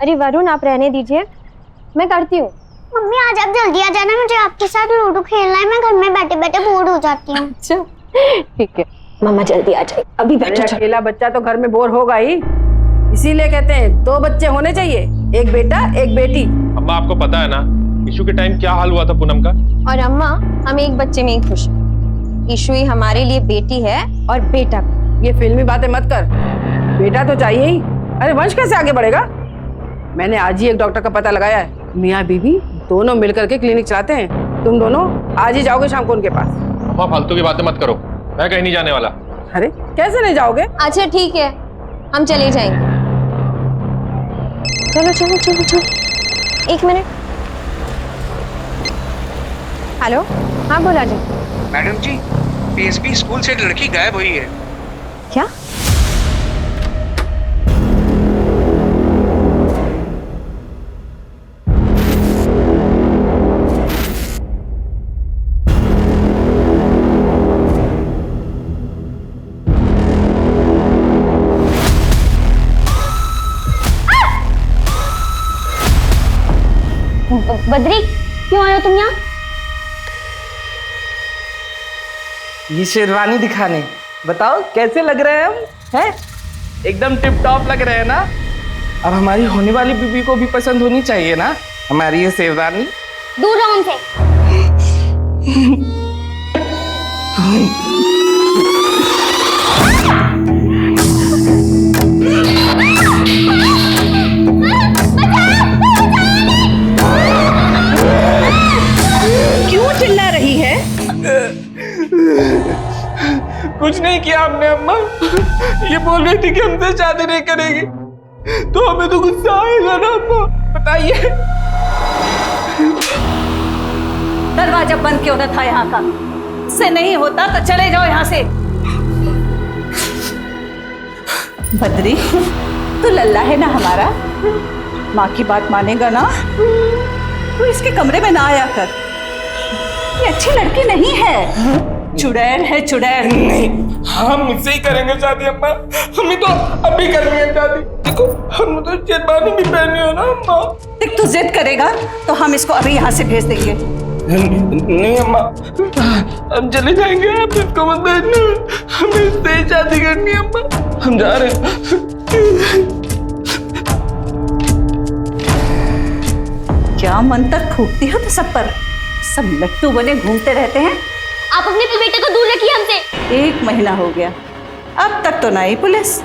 अरे वरुण, आप रहने दीजिए, मैं करती हूँ। मम्मी आज आप जल्दी आ जाना, मुझे आपके साथ लूडो खेलना है। मैं घर में बैठे बैठे बोर हो जाती हूँ। अच्छा ठीक है, मम्मा जल्दी आ जाए, अभी बैठो। अकेला बच्चा तो घर में बोर होगा ही, इसीलिए कहते हैं 2 बच्चे होने चाहिए, एक बेटा एक बेटी। अम्मा आपको पता है ना ईशू के टाइम क्या हाल हुआ था पूनम का। और अम्मा, हम एक बच्चे में ही खुश हैं। ईशू ही हमारे लिए बेटी है और बेटा भी। ये फिल्मी बातें मत कर, बेटा तो चाहिए ही। अरे वंश कैसे आगे बढ़ेगा? मैंने आज ही एक डॉक्टर का पता लगाया है, मियाँ बीवी दोनों मिलकर के क्लिनिक चलाते हैं। तुम दोनों आज ही जाओगे शाम को उनके पास। अम्मा फालतू की बातें मत करो, मैं कहीं नहीं जाने वाला। अरे कैसे नहीं जाओगे? अच्छा ठीक है, हम चले जाएंगे। चलो चलो चलो चलो, 1 मिनट। हेलो, हाँ बोला जी। मैडम जी, पीएसबी स्कूल से एक लड़की गायब हुई है। क्या? बद्री, क्यों आए हो तुम यहाँ? ये शेरवानी दिखाने। बताओ कैसे लग रहे हैं हम? हैं? एकदम टिप टॉप लग रहे हैं ना? अब हमारी होने वाली बीबी को भी पसंद होनी चाहिए ना हमारी ये शेरवानी। दूर रहो उनसे। क्यों चिल्ला रही है? कुछ नहीं किया हमने अम्मा। ये बोल रही थी कि हमसे शादी नहीं करेगी, तो हमें तो गुस्सा आएगा ना अम्मा, बताइए। दरवाजा बंद क्यों न था यहाँ का? इससे नहीं होता तो चले जाओ यहाँ से। बद्री, तू लल्ला है ना हमारा, माँ की बात मानेगा ना? तू इसके कमरे में ना आया कर, ये अच्छी लड़की नहीं है, चुड़ैल है चुड़ैल। नहीं, हम मुझसे ही करेंगे शादी अम्मा, हमें तो अभी करनी है शादी। देखो हम तो शेरवानी भी पहनी हो ना अम्मा। देख, तू जिद करेगा तो हम इसको अभी यहाँ से भेज देंगे। नहीं अम्मा, हम चले जाएंगे, आप इसको मत भेजना, हमें इससे ही शादी करनी है अम्मा, हम जा रहे हैं। क्या मंत्र फूकती हो तो सब पर, सब लट्टू बने घूमते रहते हैं। आप अपने बेटे को दूर रखिए हमसे। 1 महीना हो गया, अब तक तो नहीं पुलिस।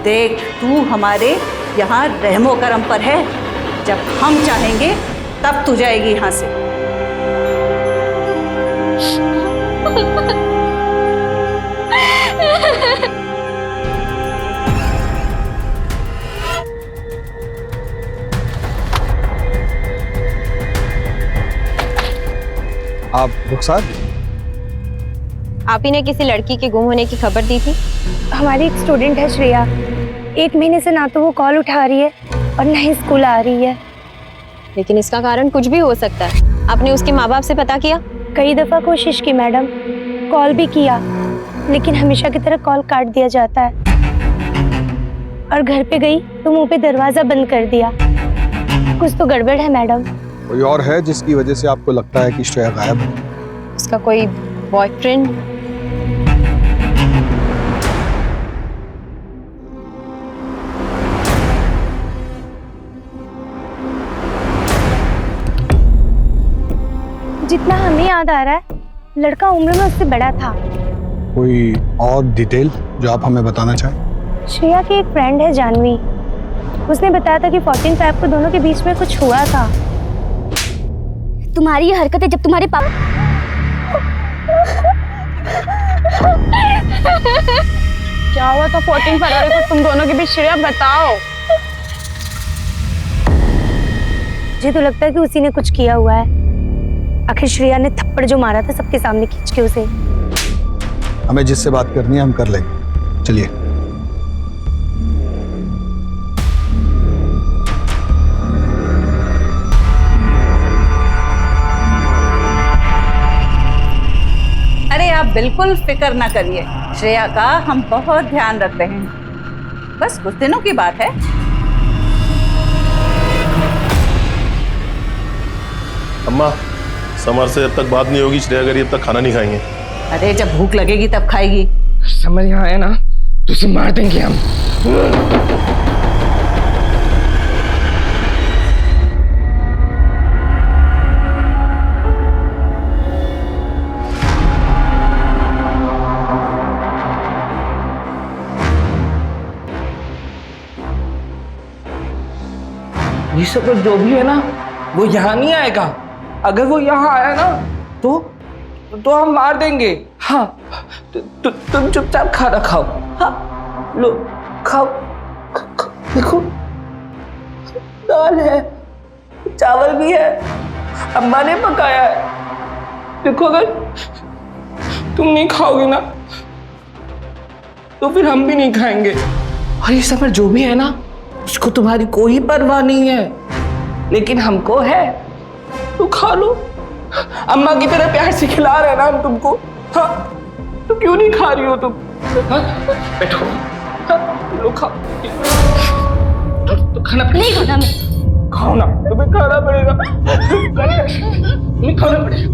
देख, तू हमारे यहाँ रहमो करम पर है, जब हम चाहेंगे तब तू जाएगी यहाँ से। आप रुखसार? आप ही ने किसी लड़की के गुम होने की खबर दी थी? हमारी एक स्टूडेंट है श्रेया, 1 महीने से ना तो वो कॉल उठा रही है और ना ही स्कूल आ रही है। लेकिन इसका कारण कुछ भी हो सकता है। आपने उसके माँ बाप से पता किया? कई दफा कोशिश की मैडम, कॉल भी किया, लेकिन हमेशा की तरह कॉल काट दिया जाता है। और घर पे गई तो मुंह पे दरवाजा बंद कर दिया। कुछ तो गड़बड़ है मैडम। कोई और है जिसकी वजह से आपको लगता है कि श्रेया गायब है? उसका कोई बॉयफ्रेंड? जितना हमें याद आ रहा है, लड़का उम्र में उससे बड़ा था। कोई और डिटेल जो आप हमें बताना चाहें? श्रेया की एक फ्रेंड है जानवी, उसने बताया था कि 14/5 को दोनों के बीच में कुछ हुआ था। तुम्हारी ये हरकत है जब तुम्हारे पापा क्या हुआ था 14 फरवरी को तुम दोनों के बीच श्रेया, बताओ। मुझे तो लगता है कि उसी ने कुछ किया हुआ है। आखिर श्रेया ने थप्पड़ जो मारा था सबके सामने खींच के उसे। हमें जिससे बात करनी है हम कर लेंगे, चलिए। अरे आप बिल्कुल फिक्र ना करिए, श्रेया का हम बहुत ध्यान रख रहे हैं, बस कुछ दिनों की बात है। अम्मा, समर से जब तक बात नहीं होगी श्रेया करी तब तक खाना नहीं खाएंगे। अरे जब भूख लगेगी तब खाएगी। समर यहाँ आया ना तो उसे मार देंगे हम। ये सब जो भी है ना वो यहाँ नहीं आएगा। अगर वो यहाँ आया ना तो हम मार देंगे। हाँ, तुम चुपचाप खाना खाओ। हाँ, लो खाओ। देखो दाल है, चावल भी है, अम्मा ने पकाया है। देखो अगर तुम नहीं खाओगे ना तो फिर हम भी नहीं खाएंगे। और ये सब जो भी है ना उसको तुम्हारी कोई परवाह नहीं है, लेकिन हमको है। तो खा लो, अम्मा की तरह प्यार से खिला रहे हैं ना हम तुमको। हाँ, तो क्यों नहीं खा रही हो तुम? हाँ, बैठो। हाँ, लो खाओ। तो खाना नहीं खाना मैं। खाओ ना, तुम्हें खाना पड़ेगा। तुम्हें खाना पड़ेगा।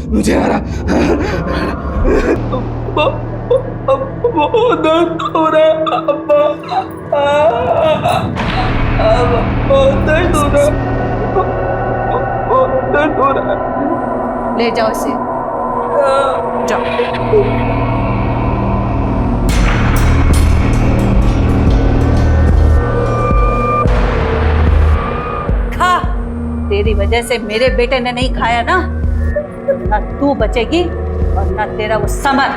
मुझे आ रहा बहुत दर्द हो रहा है। बहुत दर्द हो रहा है। बहुत दर्द हो रहा है। ले जाओ इसे, जाओ। खा, तेरी वजह से मेरे बेटे ने नहीं खाया ना, ना तू बचेगी और ना तेरा वो समर,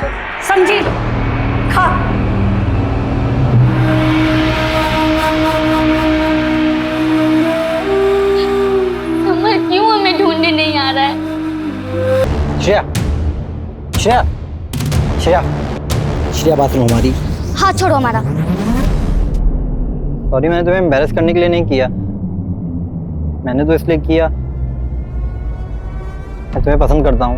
समझी? खा। समर क्यों हमें ढूंढने नहीं आ रहा है? श्रेया, श्रेया, श्रेया, श्रेया बात सुनो हमारी। हाथ छोड़ो हमारा। सॉरी, मैंने तुम्हें एम्बैरेस करने के लिए नहीं किया। मैंने तो इसलिए किया मैं तुम्हें पसंद करता हूँ।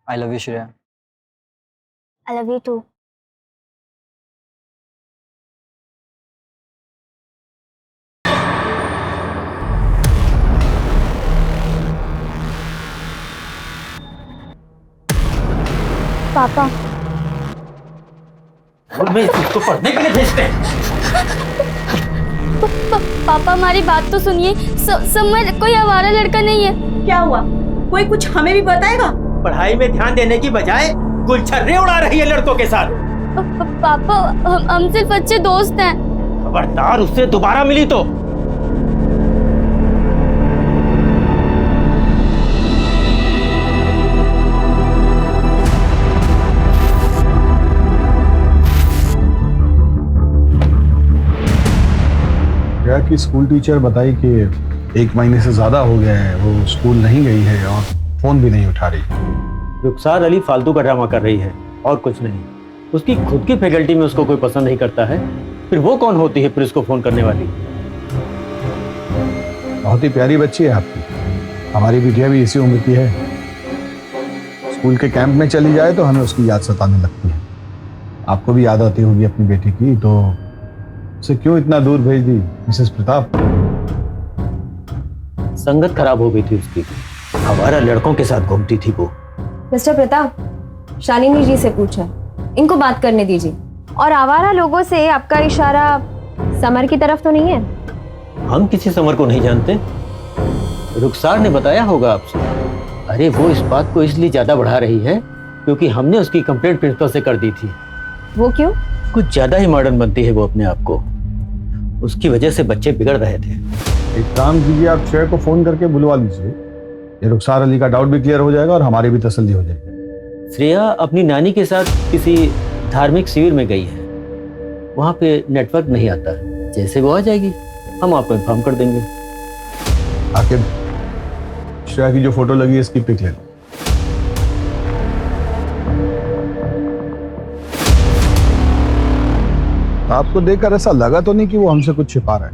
I love you Shreya. I love you too. पापा, मैं इसको पढ़ने के लिए भेजते हैं। पापा हमारी बात तो सुनिए। समर कोई आवारा लड़का नहीं है। क्या हुआ? कोई कुछ हमें भी बताएगा? पढ़ाई में ध्यान देने की बजाय गुलछर्रे उड़ा रही है लड़कों के साथ। पापा हम सिर्फ अच्छे दोस्त हैं। खबरदार उससे दोबारा मिली तो। की स्कूल टीचर बताई कि 1 महीने से ज्यादा हो गया है वो स्कूल नहीं गई है और फोन भी नहीं उठा रही। रुखसार अली फालतू का ड्रामा कर रही है और कुछ नहीं। उसकी खुद की फैकल्टी में उसको कोई पसंद नहीं करता है, फिर वो कौन होती है फिर उसको फोन करने वाली? बहुत ही प्यारी बच्ची है आपकी। हमारी बिटिया भी इसी उम्र की है। स्कूल के कैंप में चली जाए तो हमें उसकी याद सताने लगती है। आपको भी याद आती होगी अपनी बेटी की, तो उसे क्यों इतना दूर भेज दी मिसेस प्रताप? संगत खराब हो गई थी उसकी, हमारा लड़कों के साथ घूमती थी वो। मिस्टर प्रताप, शालिनी जी से पूछा, इनको बात करने दीजिए। और आवारा लोगों से आपका इशारा समर की तरफ तो नहीं है? हम किसी समर को नहीं जानते, रुखसार ने बताया होगा आपसे। अरे वो इस बात को इसलिए ज्यादा बढ़ा रही है क्योंकि हमने उसकी कंप्लेंट प्रिंसिपल से कर दी थी। वो क्यों? कुछ ज्यादा ही मॉडर्न बनती है वो अपने आप को, उसकी वजह से बच्चे बिगड़ रहे थे। एक काम कीजिए, आप श्रेया को फोन करके बुलवा लीजिए। ये रुखसार अली का डाउट भी क्लियर हो जाएगा और हमारी भी तसल्ली हो जाएगी। श्रेया अपनी नानी के साथ किसी धार्मिक शिविर में गई है, वहां पे नेटवर्क नहीं आता। जैसे वो आ जाएगी हम आपको इन्फॉर्म कर देंगे। आखिर श्रेया की जो फोटो लगी है इसकी पिक ले लो। आपको देखकर ऐसा लगा तो नहीं कि वो हमसे कुछ छिपा रहा है?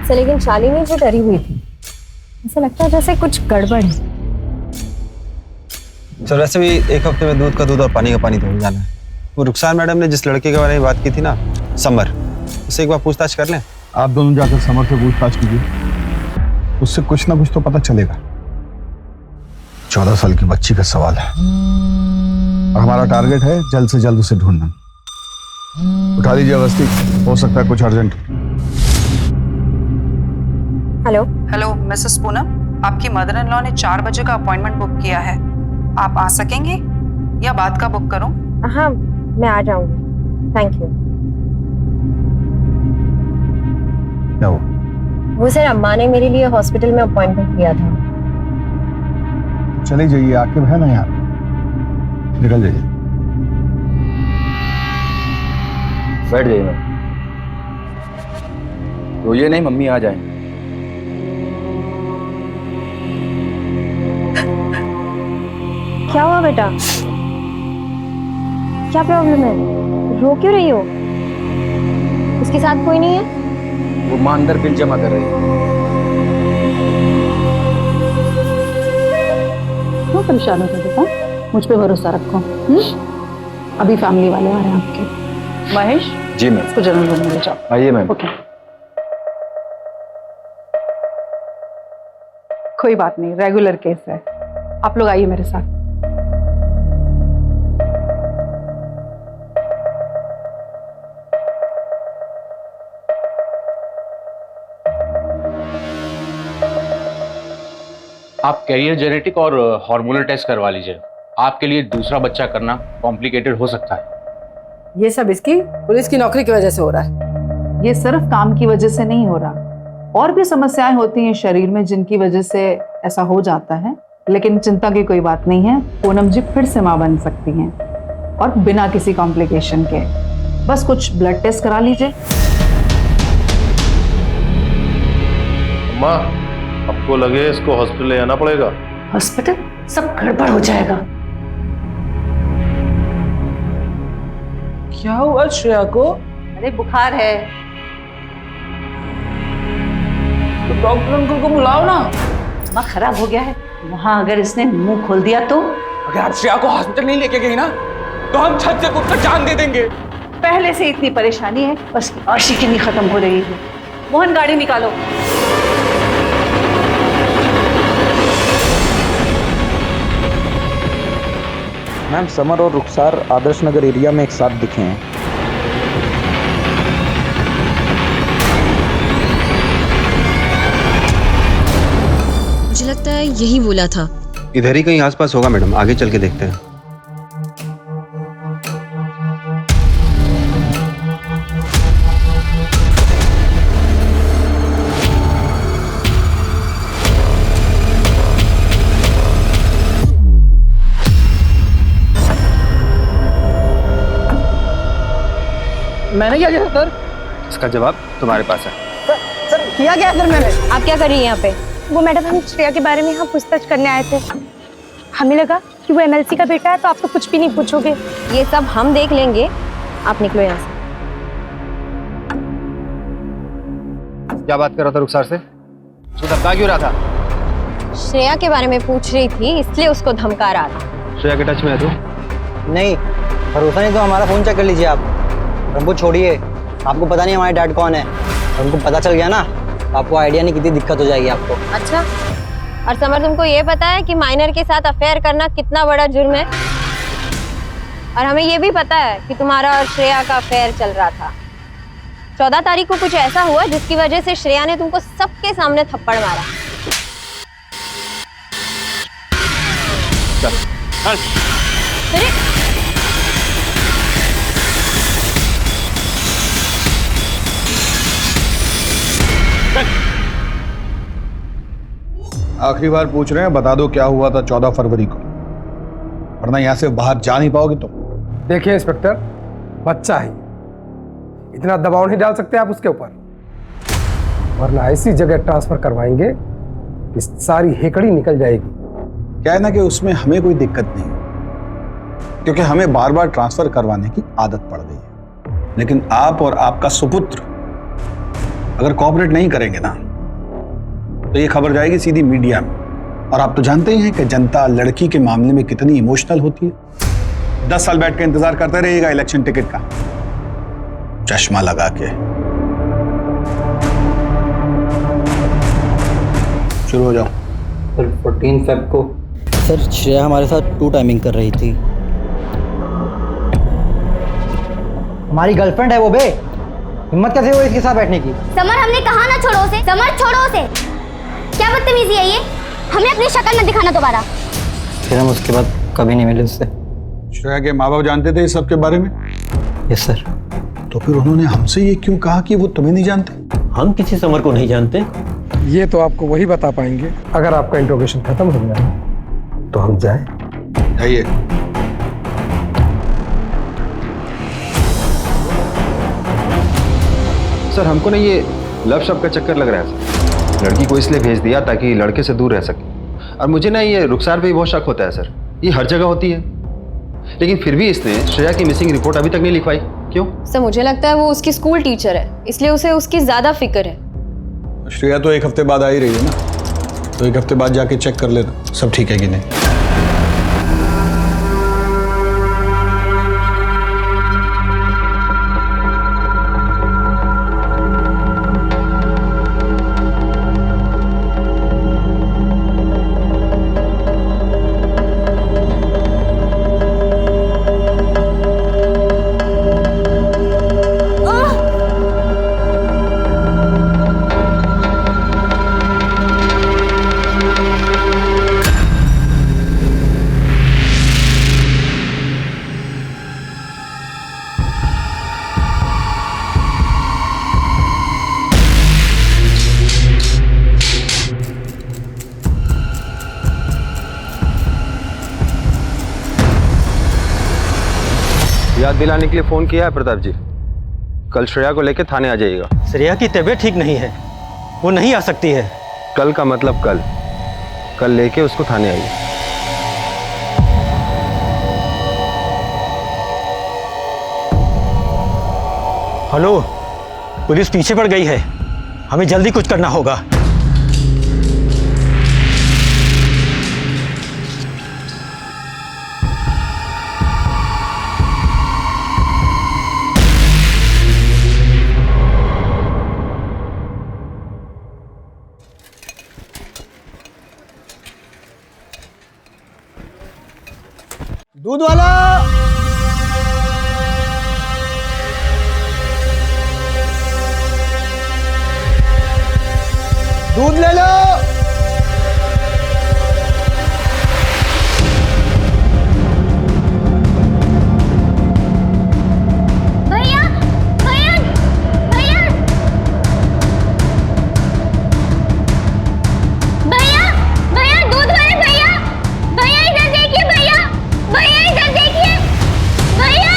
सर लेकिन शालिनी जो डरी हुई थी, ऐसा लगता है जैसे कुछ गड़बड़ है। सर वैसे भी एक हफ्ते में दूध का दूध और पानी का पानी तो हो जाना है। वो रुखसार मैडम ने जिस लड़के के बारे में बात की थी ना, समर, उससे एक बार पूछताछ कर लें। आप दोनों जाकर समर से पूछताछ कीजिए, उससे कुछ ना कुछ तो पता चलेगा। 14 साल की बच्ची का सवाल है और हमारा टारगेट है जल्द से जल्द उसे ढूंढना। उठा लीजिए अवस्थी, हो सकता है कुछ urgent. Hello hello Mrs Poonam, आपकी मदर इन लॉ ने 4 बजे का अपॉइंटमेंट बुक किया है। आप आ सकेंगे या बाद का बुक करूं? हाँ मैं आ जाऊंगी, थैंक यू। क्या हुआ? वो सर अम्मा ने मेरे लिए हॉस्पिटल में अपॉइंटमेंट लिया था। चले जाइए, आके है ना यार, निकल जाइए। बैठ जाइए मैम, रोइए नहीं, मम्मी आ जाए। क्या हुआ बेटा, क्या प्रॉब्लम है, रो क्यों रही हो? उसके साथ कोई नहीं है? वो मां अंदर बिल जमा कर रही है। क्यों परेशान हो बेटा, मुझ पे भरोसा रखो। अभी फैमिली वाले आ रहे हैं आपके। महेश जी मैम, इसको जनरल रूम में ले जाओ। आइए मैम। ओके, कोई बात नहीं, रेगुलर केस है। आप लोग आइए मेरे साथ। आप कैरियर जेनेटिक और हार्मोनल टेस्ट करवा लीजिए। आपके लिए दूसरा बच्चा करना कॉम्प्लिकेटेड हो सकता है। ये सब इसकी पुलिस की नौकरी की वजह से हो रहा है। ये सिर्फ काम की वजह से नहीं हो रहा, और भी समस्याएं होती हैं शरीर में जिनकी वजह से ऐसा हो जाता है। लेकिन चिंता की कोई बात नहीं है, पूनम जी फिर से मां बन सकती हैं और बिना किसी कॉम्प्लिकेशन के। बस कुछ ब्लड टेस्ट करा लीजिए। माँ, आपको लगे इसको हॉस्पिटल ले जाना पड़ेगा? हॉस्पिटल? सब गड़बड़ हो जाएगा। क्या हुआ श्रेया को? अरे बुखार है। तो डॉक्टर अंकल को बुलाओ ना। दिमाग खराब हो गया है, वहां अगर इसने मुंह खोल दिया तो? अगर आप श्रेया को हॉस्पिटल नहीं लेके गई ना, तो हम छत से कूदकर जान दे देंगे। पहले से इतनी परेशानी है, बस आशिकी नहीं खत्म हो रही है। मोहन गाड़ी निकालो। मैम, समर और रुखसार आदर्श नगर एरिया में एक साथ दिखे हैं। मुझे लगता है यही बोला था। इधर ही कहीं आसपास होगा मैडम, आगे चल के देखते हैं। मैंने क्या किया सर? इसका जवाब तुम्हारे पास है। सर किया क्या सर मैंने? आप क्या कर रही हैं यहाँ पे? वो मैडम, हम श्रेया के बारे में यहाँ पूछताछ करने आए थे। हमें लगा कि वो एमएलसी का बेटा है, तो आप तो कुछ भी नहीं पूछोगे। ये सब हम देख लेंगे, आप निकलो यहाँ से। क्या बात कर रहा था रुखसार से? उसको धमका क्यों रहा था? श्रेया के बारे में पूछ रही थी, इसलिए उसको धमका रहा था। श्रेया के टच में है तू? नहीं, भरोसा नहीं तो हमारा फोन चेक कर लीजिए आप। हमको छोड़िए, आपको पता नहीं हमारे डैड कौन है। हमको पता चल गया ना, आपको आइडिया नहीं कितनी दिक्कत हो जाएगी आपको। अच्छा, और समर तुमको ये पता है कि माइनर के साथ अफेयर करना कितना बड़ा जुर्म है? और हमें ये भी पता है कि तुम्हारा और श्रेया का अफेयर चल रहा था। 14 तारीख को कुछ ऐसा हुआ जिसकी वजह से श्रेया ने तुमको सबके सामने थप्पड़ मारा। चल। आखिरी बार पूछ रहे हैं, बता दो क्या हुआ था 14 फरवरी को, वरना यहाँ से बाहर जा नहीं पाओगे तुम। देखिए इंस्पेक्टर, बच्चा है, इतना दबाव नहीं डाल सकते आप उसके ऊपर, वरना ऐसी जगह ट्रांसफर करवाएंगे कि सारी हेकड़ी निकल जाएगी। क्या है ना कि उसमें हमें कोई दिक्कत नहीं है, क्योंकि हमें बार बार ट्रांसफर करवाने की आदत पड़ गई है। लेकिन आप और आपका सुपुत्र अगर कोऑपरेट नहीं करेंगे ना तो ये खबर जाएगी सीधी मीडिया में। और आप तो जानते ही हैं कि जनता लड़की के मामले में कितनी इमोशनल होती है। 10 साल बैठ के इंतजार करते रहिएगा इलेक्शन टिकट का, चश्मा लगा के। शुरू हो जाओ। सर 14 फेब को सर श्रेया हमारे साथ 2 टाइमिंग कर रही थी। हमारी गर्लफ्रेंड है वो बे, हिम्मत कैसे हुई इसके साथ बैठने की? समर हमने कहा ना छोड़ो उसे, समर छोड़ो उसे। क्या बदतमीजी है ये? हमें अपनी शक्ल मत दिखाना दोबारा। फिर हम उसके बाद कभी नहीं मिले उससे। श्रेया के माँ बाप जानते थे इस सब के बारे में? Yes sir. तो फिर उन्होंने हमसे ये क्यों कहा कि वो तुम्हें नहीं जानते? हम किसी समर को नहीं जानते। ये तो आपको वही बता पाएंगे अगर आपका इंट्रोगेशन खत्म हो गया तो हम जाए। जाइए। सर हमको ना ये लव शब्द का चक्कर लग रहा है सर। लड़की को इसलिए भेज दिया ताकि लड़के से दूर रह सके। और मुझे ना ये रुखसार पे भी बहुत शक होता है सर। ये हर जगह होती है, लेकिन फिर भी इसने श्रेया की मिसिंग रिपोर्ट अभी तक नहीं लिखवाई। क्यों? सर मुझे लगता है वो उसकी स्कूल टीचर है, इसलिए उसे उसकी ज्यादा फिक्र है। श्रेया तो 1 हफ्ते बाद आ ही रही है ना, तो 1 हफ्ते बाद जाके चेक कर लेना सब ठीक है कि नहीं। याद दिलाने के लिए फोन किया है प्रताप जी। कल श्रेया को लेकर थाने आ जाइएगा। श्रेया की तबीयत ठीक नहीं है, वो नहीं आ सकती है। कल का मतलब कल लेके उसको थाने आइए। हेलो, पुलिस पीछे पड़ गई है, हमें जल्दी कुछ करना होगा। दूध वाला, दूध ले लो। भैया भैया भैया भैया भैया दूध वाले भैया, भैया इधर देखिए भैया, भैया इधर देखिए भैया,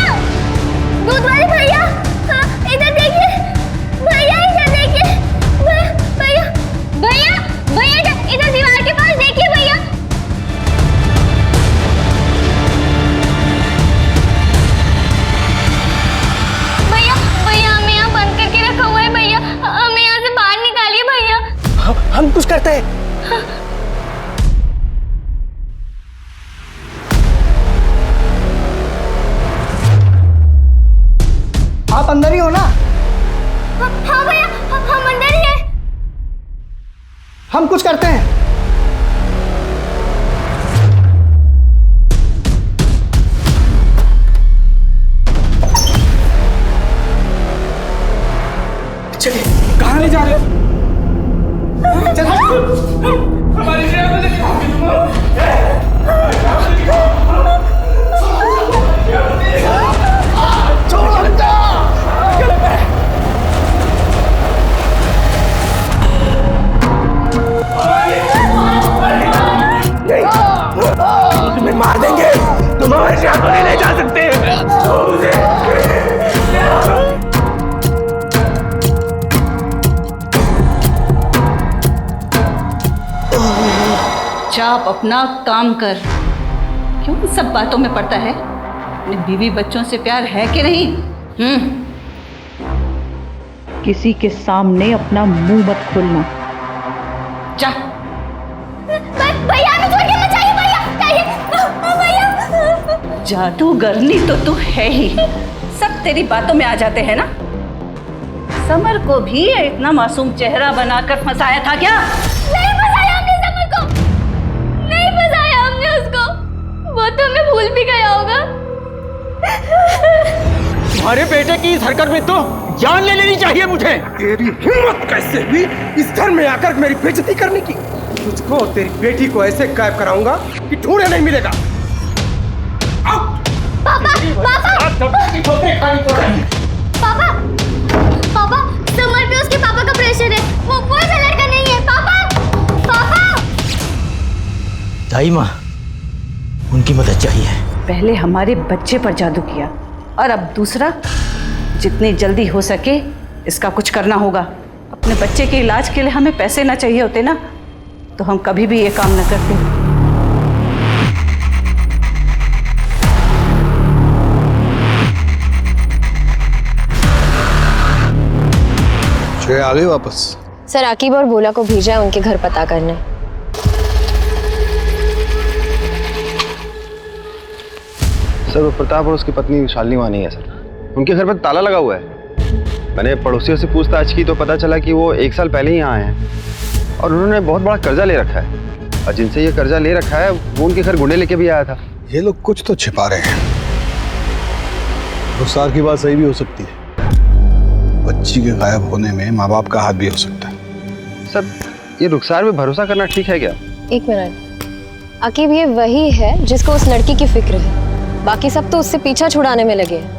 दूध वाले भैया, हाँ इधर देखिए भैया, इधर देखिए भैया भैया भैया इधर दीवार के पास देखिए भैया। भैया भैया हमें यहाँ बंद करके रखा हुआ है भैया, हमें यहाँ से बाहर निकालिए भैया। हम कुछ करते हैं। आप अंदर ही हो ना? हाँ भैया हम अंदर ही हैं। हम कुछ करते हैं। चलिए, कहाँ ले जा रहे हो? चल हमारी श्रेया को लेके तुम्हें मार देंगे, तुम हमारी श्रेया को ले जा सकते हैं। आप अपना काम कर। क्यों इन सब बातों में पड़ता है? अपने बीवी बच्चों से प्यार है कि नहीं? किसी के सामने अपना मुंह मत खोलना। जा। भैया हमें छोड़ के मत जाइए भैया। जादूगरनी तो तू है ही, सब तेरी बातों में आ जाते हैं ना। समर को भी इतना मासूम चेहरा बनाकर फंसाया था क्या? नहीं फंसाया हमने समर को, नहीं फंसाया हमने उसको, वो तो हमें भूल भी गया होगा। तुम्हारे बेटे की इस हरकत में तो जान ले लेनी चाहिए मुझे। तेरी हिम्मत कैसे हुई इस घर में आकर मेरी बेइज्जती करने की? तुझको और तेरी बेटी को ऐसे गायब कराऊंगा कि ढूंढे नहीं मिलेगा। पापा पापा समर पे उसके पापा का प्रेशर है, वो कोई सा लड़का नहीं है। पापा दाई माँ, उनकी मदद चाहिए। पहले हमारे बच्चे पर जादू किया और अब दूसरा। जितनी जल्दी हो सके इसका कुछ करना होगा। अपने बच्चे के इलाज के लिए हमें पैसे ना चाहिए होते ना, तो हम कभी भी ये काम न करते। आ गए वापस? सर आकिब और भोला को भेजा है उनके घर पता करने। सर वो प्रताप और उसकी पत्नी शालिनी वहाँ नहीं है सर, उनके घर पर ताला लगा हुआ है। मैंने पड़ोसियों से पूछताछ की तो पता चला कि वो 1 साल पहले ही यहाँ आए हैं और उन्होंने बहुत बड़ा कर्जा ले रखा है, और जिनसे ये कर्जा ले रखा है वो उनके घर गुंडे लेके भी आया था। ये लोग कुछ तो छिपा रहे हैं। रुखसार की बात सही भी हो सकती है, बच्ची के गायब होने में माँ बाप का हाथ भी हो सकता है। सर ये रुखसार पे भरोसा करना ठीक है क्या? एक मिनट, आकिब ये वही है जिसको उस लड़की की फिक्र है, बाकी सब तो उससे पीछा छुड़ाने में लगे हैं।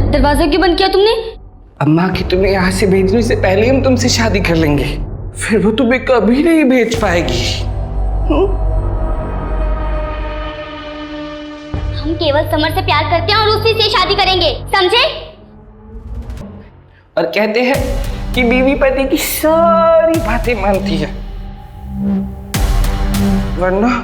दरवाजा क्यों बंद किया तुमने? अम्मा की तुम्हें यहाँ से भेजने से पहले हम तुमसे शादी कर लेंगे, फिर वो तुम्हें कभी नहीं भेज पाएगी। हम केवल समर से प्यार करते हैं और उसी से शादी करेंगे, समझे? और कहते हैं कि बीवी पति की सारी बातें मानती है, वरना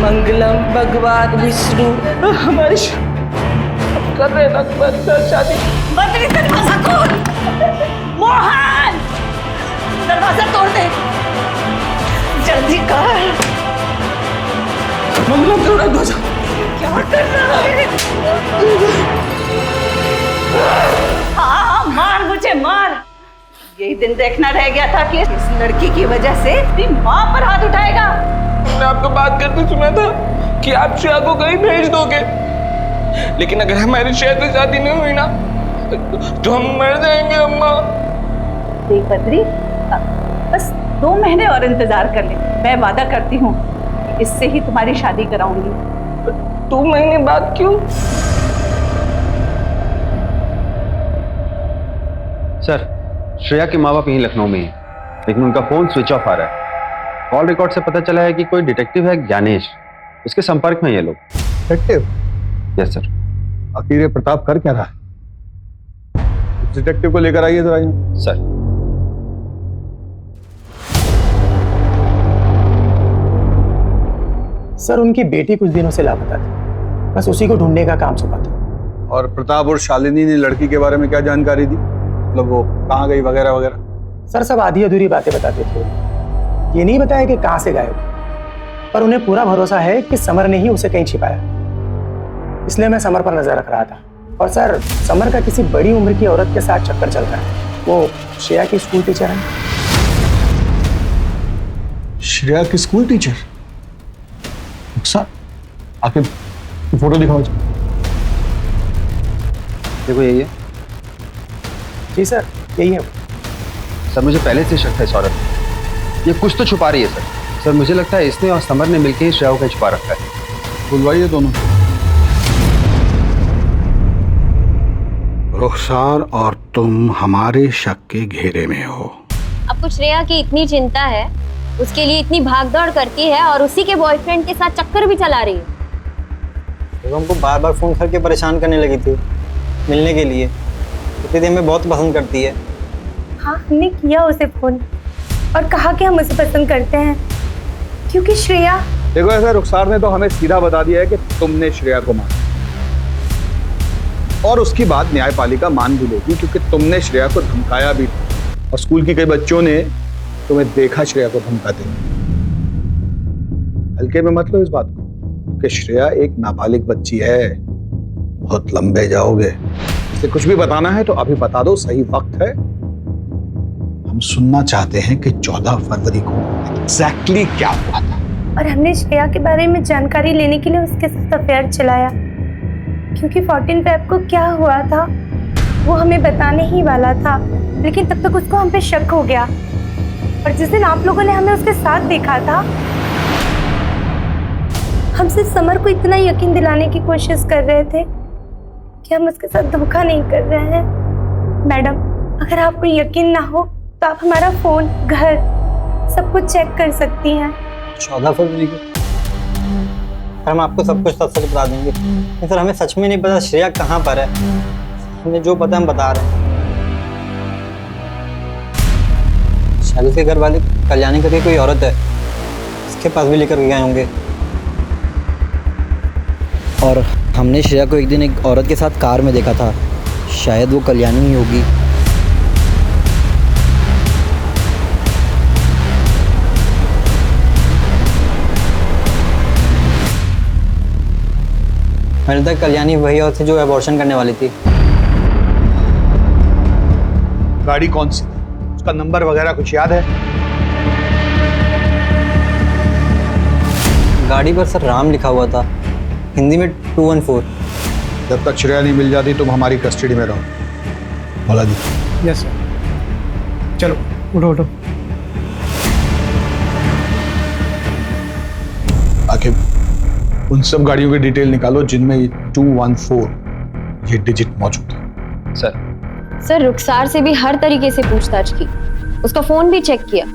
मंगलम भगवान विष्णु हमारी कर रहे ना शादी। बदली दरवाजा खोल। मोहन दरवाजा तोड़ दे जल्दी कर। मंगलम तोड़ा दरवाजा। क्या कर रहा है? हाँ मार मुझे मार। यही दिन देखना रह गया था कि इस लड़की की वजह से अपनी माँ पर हाथ उठाएगा। मैंने आपको बात करते सुना था कि आप श्रेया को कहीं भेज दोगे, लेकिन अगर हमारी श्रेया से शादी नहीं हुई ना तो हम मर जाएंगे अम्मा। देख बद्री, बस 2 महीने और इंतजार कर ले। मैं वादा करती हूँ कि इससे ही तुम्हारी शादी कराऊंगी। 2 महीने बाद क्यों? सर श्रेया के माँ बाप यहीं लखनऊ में हैं, लेकिन उनका फोन स्विच ऑफ आ रहा है। कॉल रिकॉर्ड से पता चला है कि कोई डिटेक्टिव है ज्ञानेश, उसके संपर्क में ये लोग। डिटेक्टिव? Yes sir. आखिर ये प्रताप कर क्या रहा है? डिटेक्टिव को लेकर आइए जरा। सर सर उनकी बेटी कुछ दिनों से लापता थी, बस उसी को ढूंढने का काम सौंपा था। और प्रताप और शालिनी ने लड़की के बारे में क्या जानकारी दी? मतलब वो कहाँ गई वगैरह वगैरह? सर सब आधी अधूरी बातें बताते थे, ये नहीं बताया कि कहाँ से गायब, पर उन्हें पूरा भरोसा है कि समर ने ही उसे कहीं छिपाया। इसलिए मैं समर पर नजर रख रहा था। और सर समर का किसी बड़ी उम्र की औरत के साथ चक्कर चल रहा है, वो श्रेया की स्कूल टीचर है। श्रेया की स्कूल टीचर? रुखसार, आके फोटो दिखाओ। देखो यही है। जी सर यही है। सर मुझे पहले से शक था इस औरत, ये कुछ तो छुपा रही है सर। सर मुझे लगता है इसने और समर ने मिलकर ही श्रेया को छुपा रखा है। बुलवाइए दोनों। रुखसार और तुम हमारे शक के घेरे में हो। आपको श्रेया की इतनी चिंता है, उसके लिए इतनी भागदौड़ करती है और उसी के बॉयफ्रेंड के साथ चक्कर भी चला रही है। तो हमको बार बार फ़ोन करके परेशान करने लगी थी मिलने के लिए। इतनी हमें बहुत पसंद करती है। हाँ, हमने किया उसे फ़ोन और कहा कि हम उसे पसंद करते हैं, क्योंकि श्रेया। देखो ऐसा रुखसार ने तो हमें सीधा बता दिया है कि तुमने श्रेया को मारा, और उसकी बात न्यायपालिका मान भी लेगी क्योंकि तुमने श्रेया को धमकाया भी और स्कूल के कई बच्चों ने तुम्हें देखा श्रेया को धमकाते। हल्के में मत लो इस बात को कि श्रेया एक नाबालिग बच्ची है। बहुत लंबे जाओगे। इसे कुछ भी बताना है तो अभी बता दो, सही वक्त है। हम सुनना चाहते हैं कि 14 फरवरी को एग्जैक्टली क्या हुआ था। और हमने श्रेया के बारे में जानकारी लेने के लिए उसके साथ अफेयर चलाया, क्योंकि 14 फेब को क्या हुआ था वो हमें बताने ही वाला था, लेकिन तब तक उसको हम पे शक हो गया। और जिस दिन आप लोगों ने हमें उसके साथ देखा था, हम सिर्फ समर को इतना यकीन दिलाने की कोशिश कर रहे थे कि हम उसके साथ धोखा नहीं कर रहे हैं। मैडम, अगर आपको यकीन ना हो तो आप हमारा फोन, घर, सब कुछ चेक कर सकती हैं। 14 फरवरी को हम आपको सब कुछ सच बता देंगे। नहीं सर, हमें सच में नहीं पता श्रेया कहाँ पर है। हमें जो पता हम बता रहे हैं। शायद उसके घर वाले कल्याणी करके कोई औरत है, इसके पास भी लेकर गए होंगे। और हमने श्रेया को एक दिन एक औरत के साथ कार में देखा था, शायद वो कल्याणी ही होगी। मैंने तक कल्याणी वही औरत थी जो अबॉर्शन करने वाली थी। गाड़ी कौन सी थी, उसका नंबर वगैरह कुछ याद है? गाड़ी पर सर राम लिखा हुआ था, हिंदी में 214। जब तक श्रेया नहीं मिल जाती तुम हमारी कस्टडी में रहो। बोला दी। Yes sir. चलो उठो उठो। आखिर उन सब गाड़ियों की डिटेल निकालो जिनमें ये 214 ये डिजिट मौजूद है। सर रुखसार से भी हर तरीके से पूछताछ की, उसका फोन भी चेक किया,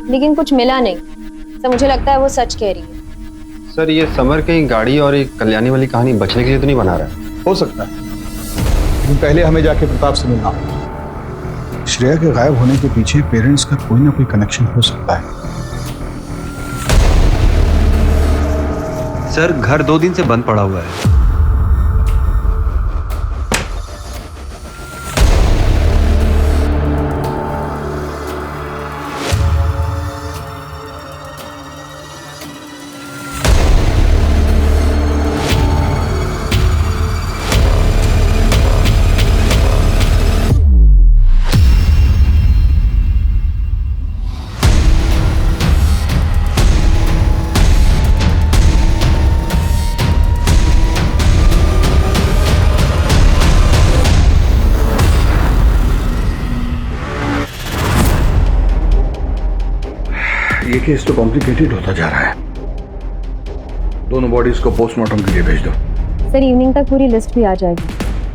लेकिन कुछ मिला नहीं। सर मुझे लगता है वो सच कह रही है। सर ये समर कहीं गाड़ी और एक कल्याणी वाली कहानी बचने के लिए तो नहीं बना रहा है? हो सकता है, लेकिन पहले हमें जाके प्रताप से मिलना होगा। श्रेया के गायब होने के पीछे पेरेंट्स का कोई ना कोई कनेक्शन हो सकता है। सर घर 2 दिन से बंद पड़ा हुआ है। ये केस तो कॉम्प्लिकेटेड होता जा रहा है। दोनों बॉडीज को पोस्टमार्टम के लिए भेज दो। सर इवनिंग तक पूरी लिस्ट भी आ जाएगी,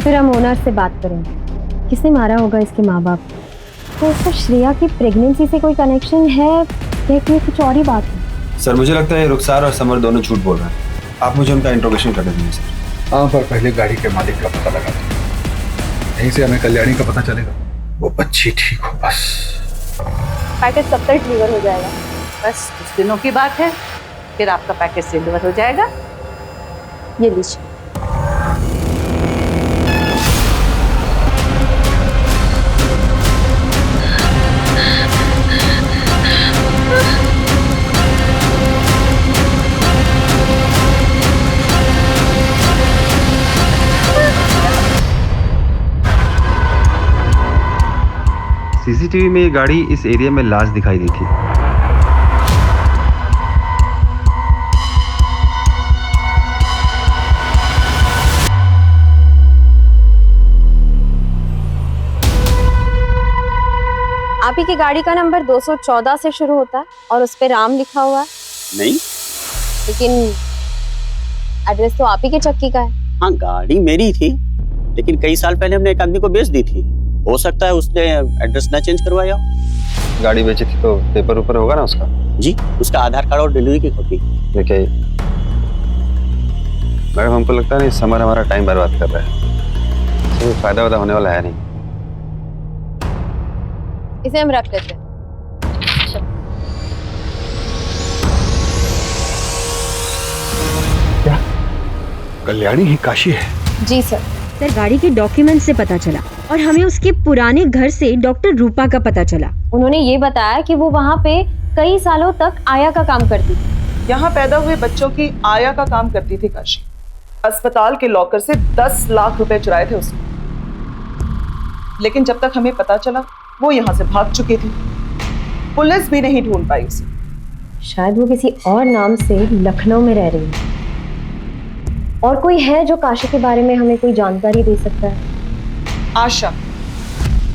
फिर हम ओनर से बात करेंगे। किसने मारा होगा इसके माँ बाप को? तो इसका श्रेया की प्रेगनेंसी से कोई कनेक्शन है या कि कुछ और ही बात है? सर मुझे लगता है रुखसार और समर दोनों झूठ बोल रहे हैं। आप मुझे उनका इंट्रोगेशन कर देंगे सर। हाँ, पर पहले गाड़ी के मालिक का पता लगा दो, यहीं से हमें कल्याणी का पता चलेगा। वो बच्ची ठीक हो बस। पैकेज कब तक डिलीवर हो जाएगा? बस कुछ दिनों की बात है, फिर आपका पैकेज डिलीवर हो जाएगा। ये लीजिए। सीसीटीवी में ये गाड़ी इस एरिया में लास्ट दिखाई दी थी। आप ही की गाड़ी का नंबर 214 से शुरू होता है और उस पे राम लिखा हुआ है। नहीं, लेकिन एड्रेस तो आप ही के चक्की का है। हाँ गाड़ी मेरी थी, लेकिन कई साल पहले हमने एक आदमी को बेच दी थी। हो सकता है उसने एड्रेस ना चेंज करवाया हो। गाड़ी बेची थी तो पेपर ऊपर होगा ना उसका? जी, उसका आधार कार्ड और डिलीवरी की कॉपी। देखिए मैडम, हमको लगता है नहीं समर हमारा टाइम बर्बाद कर रहा है, इससे कोई फायदा होने वाला है नहीं। इसे हम रख लेते हैं। क्या कल्याणी ही काशी है? जी सर। सर गाड़ी के डॉक्यूमेंट से पता चला और हमें उसके पुराने घर से डॉक्टर रूपा का पता चला। उन्होंने ये बताया कि वो वहाँ पे कई सालों तक आया का काम करती थी। यहाँ पैदा हुए बच्चों की आया का काम करती थी काशी। अस्पताल के लॉकर से 10 लाख रुपए चुराए थे उसने, लेकिन जब तक हमें पता चला वो यहाँ से भाग चुकी थी। पुलिस भी नहीं ढूंढ पाई उसे। शायद वो किसी और नाम से लखनऊ में रह रही है। और कोई है जो काशी के बारे में हमें कोई जानकारी दे सकता है? आशा,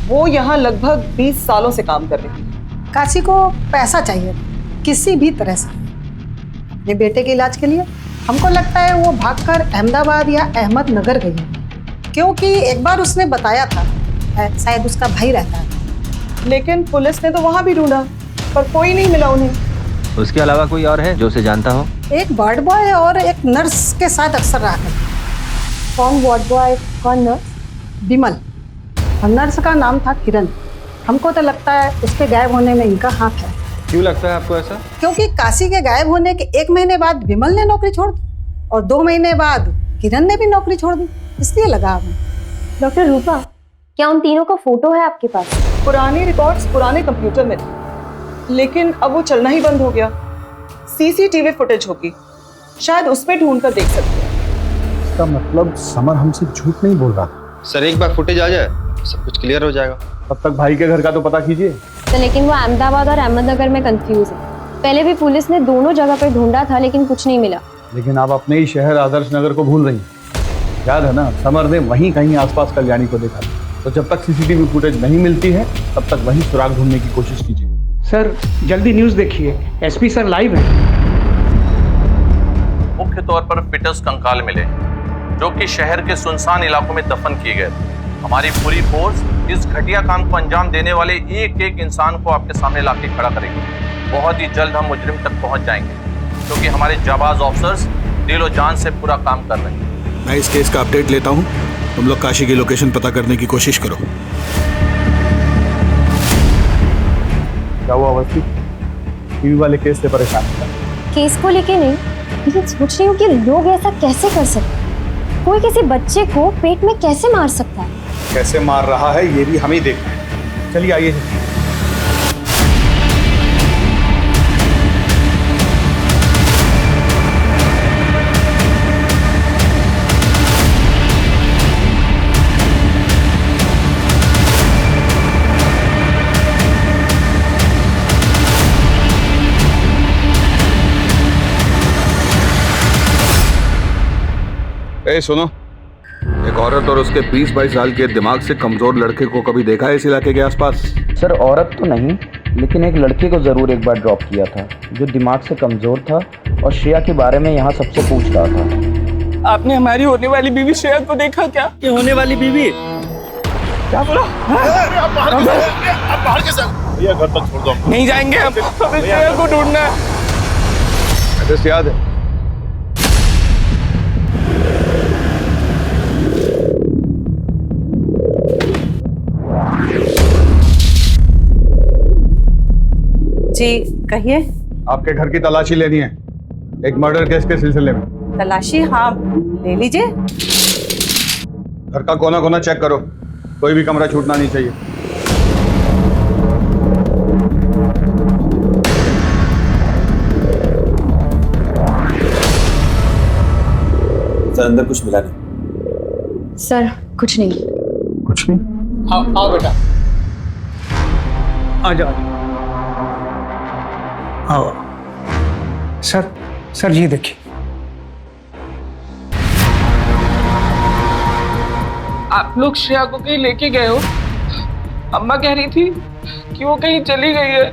वो यहाँ लगभग 20 सालों से काम कर रही थी। काशी को पैसा चाहिए किसी भी तरह से अपने बेटे के इलाज के लिए। हमको लगता है वो भागकर अहमदाबाद या अहमदनगर गई है, क्योंकि एक बार उसने बताया था शायद उसका भाई रहता है। लेकिन पुलिस ने तो वहां भी ढूंढा पर कोई नहीं मिला उन्हें। उसके अलावा कोई और है जो उसे जानता हो? एक वार्ड बॉय और एक नर्स के साथ अक्सर रहा करता। कौन वार्ड बॉय, कौन नर्स? विमल। और नर्स का नाम था किरण। हमको तो लगता है उसके गायब होने में इनका हाथ है। क्यों लगता है आपको ऐसा? क्योंकि काशी के गायब होने के 1 महीने बाद विमल ने नौकरी छोड़ दी और 2 महीने बाद किरण ने भी नौकरी छोड़ दी, इसलिए लगा हमें। डॉक्टर रूपा, क्या उन तीनों का फोटो है आपके पास? पुराने रिकॉर्ड्स पुराने कंप्यूटर में थे, लेकिन अब वो चलना ही बंद हो गया। सीसीटीवी फुटेज होगी, शायद उसमें ढूंढ कर देख सकते हैं। इसका मतलब समर हमसे झूठ नहीं बोल रहा था। सर एक बार फुटेज आ जाए सब कुछ क्लियर हो जाएगा। तब तक भाई के घर का तो पता कीजिए। तो लेकिन वो अहमदाबाद और अहमदनगर में कंफ्यूज है। पहले भी पुलिस ने दोनों जगह पर ढूंढा था लेकिन कुछ नहीं मिला। लेकिन आप अपने ही शहर आदर्श नगर को भूल रही हैं। याद है ना, समर ने वहीं कहीं आसपास कल्याणी को देखा था। तो जब तक सीसीटीवी फुटेज नहीं मिलती है तब तक वहीं सुराग ढूंढने की कोशिश कीजिए। सर जल्दी न्यूज़ देखिए, एसपी सर लाइव है। मुख्य तौर पर फिटस कंकाल मिले जो कि शहर के सुनसान इलाकों में दफन किए गए थे। हमारी पूरी फोर्स इस घटिया काम को अंजाम देने वाले एक एक इंसान को आपके सामने लाके खड़ा करेगी। बहुत ही जल्द हम मुजरिम तक पहुंच जाएंगे, क्योंकि हमारे जाबाज ऑफिसर्स दिलो जान से पूरा काम कर रहे हैं। मैं इस केस का अपडेट लेता हूँ, तुम लोग काशी की लोकेशन पता करने की कोशिश करो। क्या हुआ अवस्थी? टीवी वाले केस से परेशान था? केस को लेके नहीं, लेकिन सोच रही हूँ कि लोग ऐसा कैसे कर सकते हैं। कोई किसी बच्चे को पेट में कैसे मार सकता है? कैसे मार रहा है ये भी हम ही देखते हैं। चलिए आइए। ए सुनो, एक औरत और उसके 20-22 साल के दिमाग से कमजोर लड़के को कभी देखा है इस इलाके के आसपास? सर औरत तो नहीं, लेकिन एक लड़के को जरूर एक बार ड्रॉप किया था जो दिमाग से कमजोर था और श्रेया के बारे में यहाँ सबसे पूछ रहा था। आपने हमारी होने वाली बीवी श्रेया को देखा क्या? ये होने वाली बीवी? क्या बोला? आप बाहर कैसे? भैया घर तक छोड़ दो। नहीं जाएंगे हम, हमें श्रेया को ढूंढना है। एड्रेस याद है? जी कहिए। आपके घर की तलाशी लेनी है, एक मर्डर केस के सिलसिले में। तलाशी? हाँ ले लीजिए। घर का कोना कोना चेक करो, कोई भी कमरा छूटना नहीं चाहिए। सर अंदर कुछ मिला नहीं? सर कुछ नहीं। कुछ नहीं? आओ बेटा, आ जाओ। आओ सर ये देखिए। आप लोग श्रेया को कहीं लेके गए हो? अम्मा कह रही थी कि वो कहीं चली गई है।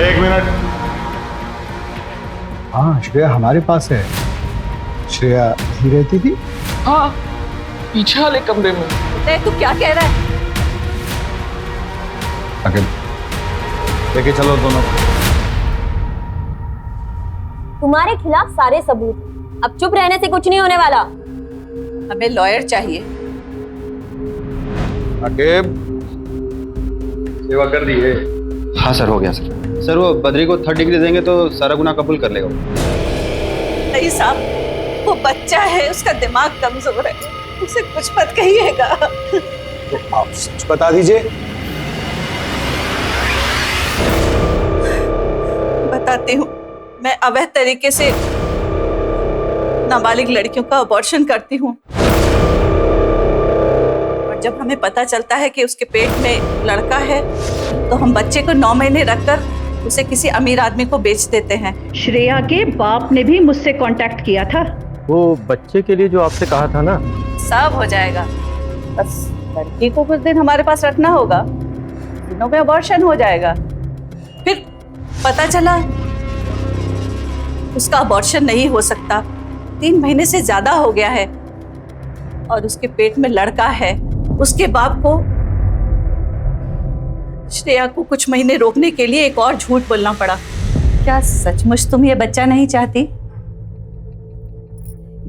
एक मिनट। हाँ, श्रेया हमारे पास है। श्रेया ही रहती थी। हाँ, पीछे वाले कमरे में। तू क्या कह रहा है? लेके चलो दोनों। तुम्हारे खिलाफ सारे सबूत, अब चुप रहने से कुछ नहीं होने वाला। हमें लॉयर चाहिए। सेवा कर दी है। हाँ सर, हो गया सर। सर वो बद्री को 3rd डिग्री देंगे तो सारा गुनाह कबूल कर लेगा। नहीं साहब, वो बच्चा है, उसका दिमाग कमजोर है, उसे कुछ मत कहिएगा। तो आप सच बता दीजिए। बताती हूँ, मैं अवैध तरीके से नाबालिग लड़कियों का अबॉर्शन करती हूँ, और जब हमें पता चलता है कि उसके पेट में लड़का है तो हम बच्चे को 9 महीने रखकर उसे किसी अमीर आदमी को बेच देते हैं। श्रेया के बाप ने भी मुझसे कांटेक्ट किया था। वो बच्चे के लिए जो आपसे कहा था ना, सब हो जाएगा, बस लड़की को कुछ दिन हमारे पास रखना होगा, दिनों में अबॉर्शन हो जाएगा। फिर पता चला उसका अबॉर्शन नहीं हो सकता, 3 महीने से ज्यादा हो गया है और उसके पेट में लड़का है। उसके बाप को श्रेया को कुछ महीने रोकने के लिए एक और झूठ बोलना पड़ा। क्या सचमुच तुम ये बच्चा नहीं चाहती?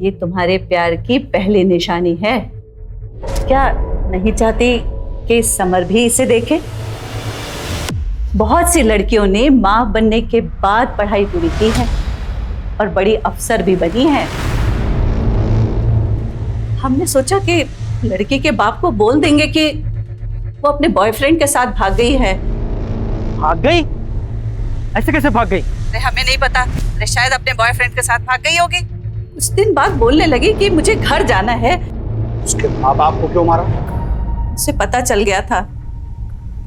ये तुम्हारे प्यार की पहली निशानी है। क्या नहीं चाहती कि समर भी इसे देखे? बहुत सी लड़कियों ने मां बनने के बाद पढ़ाई पूरी की है और बड़ी अफसर भी बनी है। हमने सोचा कि लड़की के बाप को बोल देंगे कि वो अपने बॉयफ्रेंड के साथ भाग गई है। भाग गई? ऐसे कैसे भाग गई? अरे हमें नहीं पता, अरे शायद अपने बॉयफ्रेंड के साथ भाग गई होगी। कुछ दिन बाद बोलने लगी कि मुझे घर जाना है। उसके माँ बाप को क्यों मारा? उसे पता चल गया था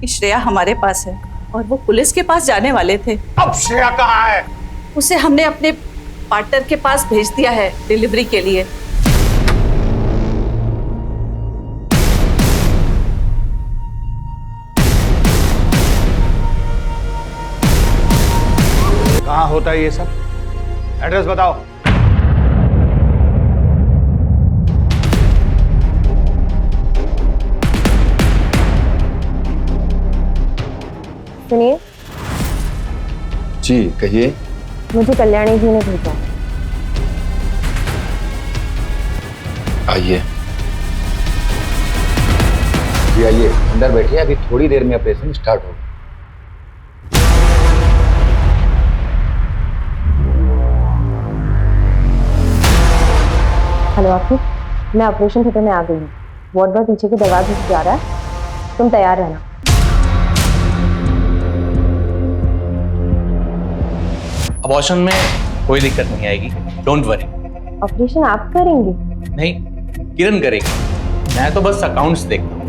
कि श्रेया हमारे पास है और वो पुलिस के पास जाने वाले थे। अब श्रेया कहाँ है? उसे हमने अपने पार्टनर के पास भेज दिया है डिलीवरी के लिए। कहाँ होता है ये सब? एड्रेस बताओ। सुनिए। जी कहिए। मुझे कल्याणी जी ने भेजा। आइए। जी आइए, अंदर बैठिए, अभी थोड़ी देर में ऑपरेशन स्टार्ट होगा। हेलो आखिर, मैं ऑपरेशन थिएटर में आ गई हूँ। वार्ड बॉय पीछे के दरवाजे से जा रहा है, तुम तैयार रहना। अबॉर्शन में कोई दिक्कत नहीं आएगी, डोंट वरी। ऑपरेशन आप करेंगे? नहीं, किरण करेगी, मैं तो बस अकाउंट्स देखता हूँ।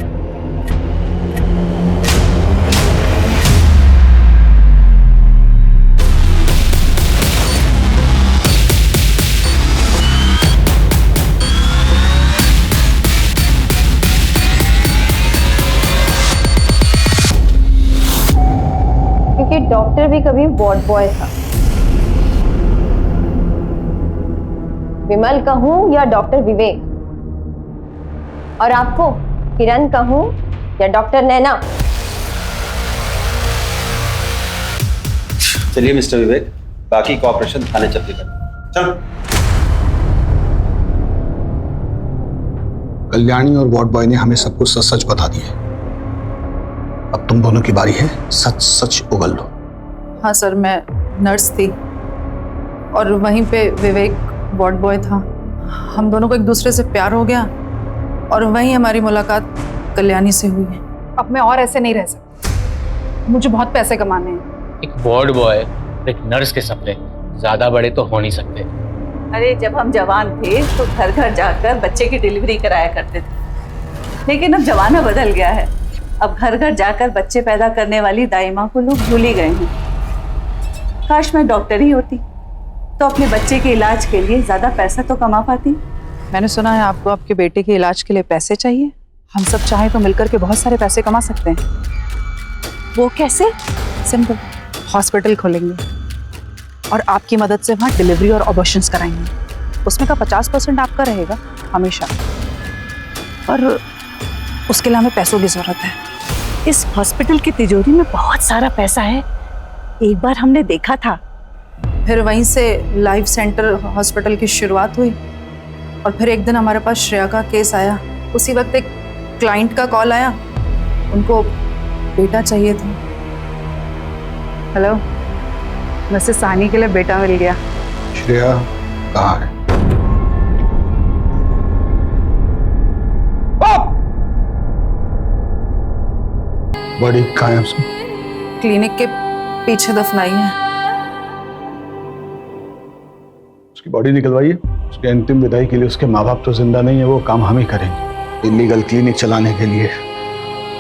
क्योंकि डॉक्टर भी कभी वार्ड बॉय था। विमल कहूं या डॉक्टर विवेक, और आपको किरण कहूं या डॉक्टर नैना? चलिए मिस्टर विवेक, बाकी कॉपरेशन थाने चलते कर। चल। कल्याणी और वार्ड बॉय ने हमें सब कुछ सच सच बता दिया। अब तुम दोनों की बारी है, सच सच उगल लो। हाँ सर, मैं नर्स थी और वहीं पे विवेक वार्ड बॉय था। हम दोनों को एक दूसरे से प्यार हो गया और वहीं हमारी मुलाकात कल्याणी से हुई है। अब मैं और ऐसे नहीं रह सकती, मुझे बहुत पैसे कमाने हैं। एक वार्ड बॉय, एक नर्स के सपने ज्यादा बड़े तो हो नहीं सकते। अरे जब हम जवान थे तो घर घर जाकर बच्चे की डिलीवरी कराया करते थे, लेकिन अब जमाना बदल गया है। अब घर घर जाकर बच्चे पैदा करने वाली दाई माँ को लोग भूल ही गए हैं। काश मैं डॉक्टर ही होती तो अपने बच्चे के इलाज के लिए ज्यादा पैसा तो कमा पाती। मैंने सुना है आपको आपके बेटे के इलाज के लिए पैसे चाहिए। हम सब चाहें तो मिलकर के बहुत सारे पैसे कमा सकते हैं। वो कैसे? सिंपल, हॉस्पिटल खोलेंगे और आपकी मदद से वहाँ डिलीवरी और ऑपरेशंस कराएंगे। उसमें का 50% आपका रहेगा हमेशा, पर उसके लिए हमें पैसों की जरूरत है। इस हॉस्पिटल की तिजोरी में बहुत सारा पैसा है, एक बार हमने देखा था। फिर वहीं से लाइफ सेंटर हॉस्पिटल की शुरुआत हुई और फिर एक दिन हमारे पास श्रेया का केस आया। उसी वक्त एक क्लाइंट का कॉल आया, उनको बेटा चाहिए था। हेलो, वैसे सानी के लिए बेटा मिल गया। श्रेया कहाँ है? बॉडी कहाँ है उसकी? क्लिनिक के पीछे दफनाई है। उसकी बॉडी निकलवाइए। उसके अंतिम विदाई के लिए उसके माँ बाप तो जिंदा नहीं है, वो काम हम ही करेंगे। इलीगल क्लिनिक चलाने के लिए,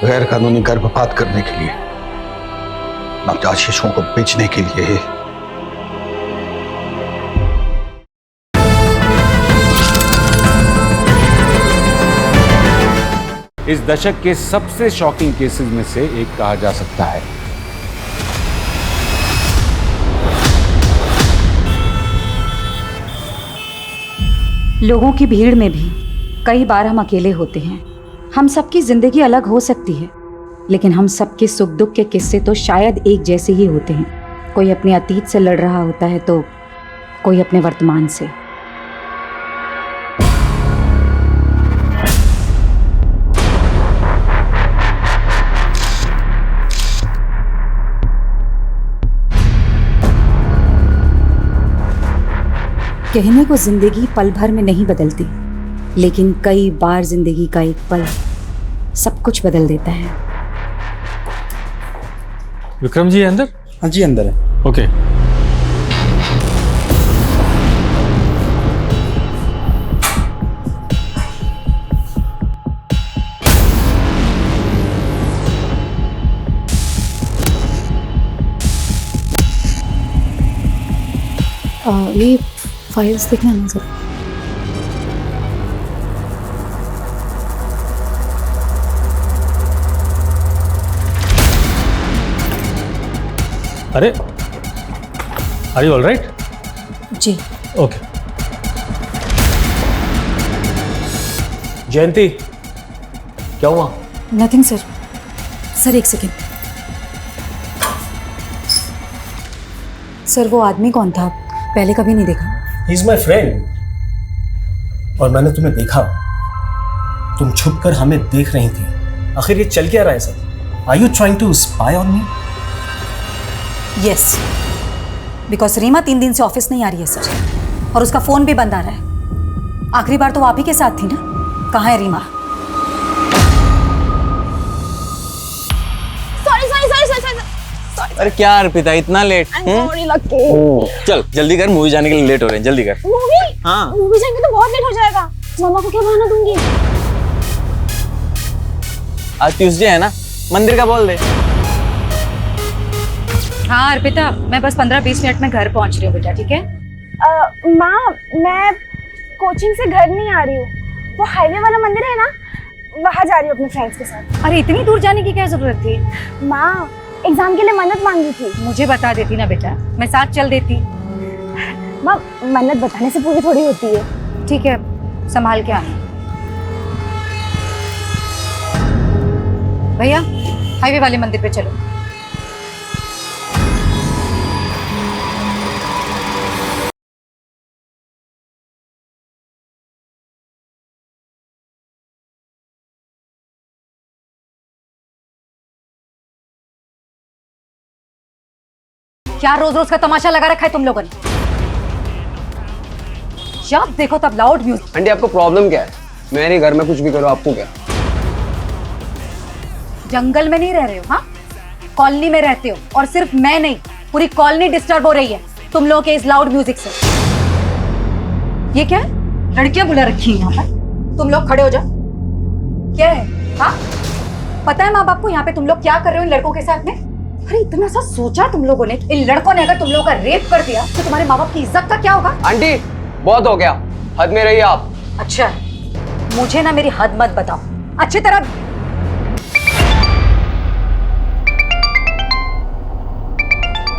गैर कानूनी गर्भपात करने के लिए, नवजात शिशुओं को बेचने के लिए। इस दशक के सबसे शॉकिंग केसेस में से एक कहा जा सकता है। लोगों की भीड़ में भी कई बार हम अकेले होते हैं। हम सबकी जिंदगी अलग हो सकती है, लेकिन हम सबके सुख दुख के किस्से तो शायद एक जैसे ही होते हैं। कोई अपने अतीत से लड़ रहा होता है तो कोई अपने वर्तमान से। कहने को जिंदगी पल भर में नहीं बदलती, लेकिन कई बार जिंदगी का एक पल सब कुछ बदल देता है। विक्रम जी अंदर? हाँ जी अंदर है। ओके। ये फाइल्स देखना ना सर। अरे, आर यू ऑल राइट? जी। ओके। जयंती, क्या हुआ? Nothing sir. सर एक सेकेंड। सर वो आदमी कौन था? पहले कभी नहीं देखा। He is my friend. और मैंने तुम्हें देखा, तुम छुप कर हमें देख रही थी। आखिर ये चल क्या रहा है sir? Are you trying to spy on me? Yes, because Reema 3 दिन से ऑफिस नहीं आ रही है सर, और उसका फोन भी बंद आ रहा है। आखिरी बार तो आप ही के साथ थी ना? कहाँ है रीमा? अरे क्या अर्पिता, इतना लेट? चल जल्दी कर, मूवी जाने के लिए लेट हो रहे हैं, जल्दी कर। मूवी? हाँ। मूवी जाएंगे तो बहुत लेट हो जाएगा। मामा को क्या बहाना दूंगी? आज ट्यूसडे है ना, मंदिर का बोल दे। हाँ अर्पिता, मैं बस 15-20 मिनट में घर पहुंच रही हूँ बेटा, ठीक है? माँ, मैं कोचिंग से घर नहीं आ रही हूँ। वो हाईवे वाला मंदिर है ना, वहाँ जा रही हूँ अपने फ्रेंड्स के साथ। अरे इतनी दूर जाने की क्या जरूरत थी? माँ, एग्जाम के लिए मन्नत मांगी थी। मुझे बता देती ना बेटा, मैं साथ चल देती। माँ, मन्नत बताने से पूरी थोड़ी होती है। ठीक है, संभाल के आना। भैया हाईवे वाले मंदिर पे चलो। क्या रोज रोज का तमाशा लगा रखा है तुम लोगों ने? जब देखो तब लाउड म्यूजिक। आंटी आपको प्रॉब्लम क्या है? मेरे घर में कुछ भी करो, आपको क्या? जंगल में नहीं रह रहे हो, हाँ? कॉलोनी में रहते हो, और सिर्फ मैं नहीं, पूरी कॉलोनी डिस्टर्ब हो रही है तुम लोगों के इस लाउड म्यूजिक से। ये क्या है? लड़कियां बुला रखी हैं यहाँ पर। तुम लोग खड़े हो जाओ। क्या है? हाँ, पता है माँ बाप को यहाँ पे तुम लोग क्या कर रहे हो इन लड़कों के साथ में? अरे इतना सा सोचा तुम लोगों ने? इन लड़कों ने अगर तुम लोगों का रेप कर दिया तो तुम्हारे माँ बाप की इज्जत का क्या होगा? आंटी बहुत हो गया, हद में रहिए आप। अच्छा, मुझे ना मेरी हद मत बताओ, अच्छी तरह।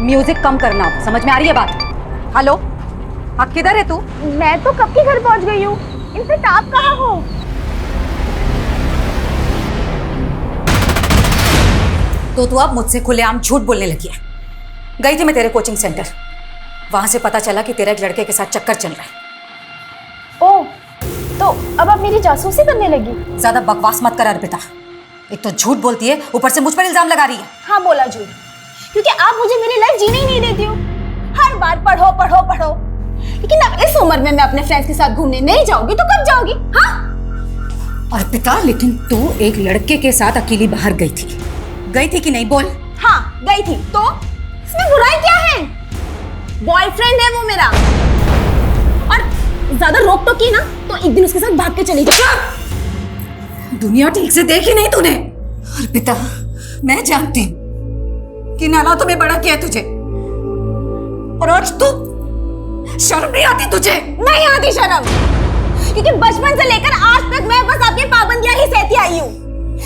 म्यूजिक कम करना, समझ में आ रही है बात? हेलो, हाँ किधर है तू? मैं तो कब की घर पहुंच गई हूँ। इनफैक्ट आप कहाँ हो? तो तू अब मुझसे खुलेआम झूठ बोलने लगी है। गई थी मैं तेरे कोचिंग सेंटर, वहां से पता चला कि तेरा एक लड़के के साथ चक्कर चल रहा है। ओह, तो अब आप मेरी जासूसी करने लगी? ज्यादा बकवास मत कर अर्पिता। एक तो झूठ बोलती है, ऊपर से मुझ पर इल्जाम लगा रही है। हाँ बोला झूठ, क्योंकि आप मुझे मेरी लाइफ जीने ही नहीं देती हो। हर बार पढ़ो पढ़ो पढ़ो। लेकिन अब इस उम्र में मैं अपने फ्रेंड्स के साथ घूमने नहीं जाऊंगी तो कब जाओगी? हाँ अर्पिता, लेकिन तू एक लड़के के साथ अकेली बाहर गई थी कि नहीं? बोल। हाँ गई थी, तो इसमें बुराई क्या है? बॉयफ्रेंड है वो मेरा, और ज्यादा रोक टोक की ना तो एक दिन उसके साथ भाग के चली जाऊंगी। दुनिया ठीक से देखी नहीं तूने। अर्पिता, मैं जानती हूँ किन हालातों में बड़ा किया तुझे, और आज तू शर्म नहीं आती तुझे? नहीं आती शर्म, क्योंकि बचपन से लेकर आज तक मैं बस आपकी पाबंदियां ही सहती आई हूँ,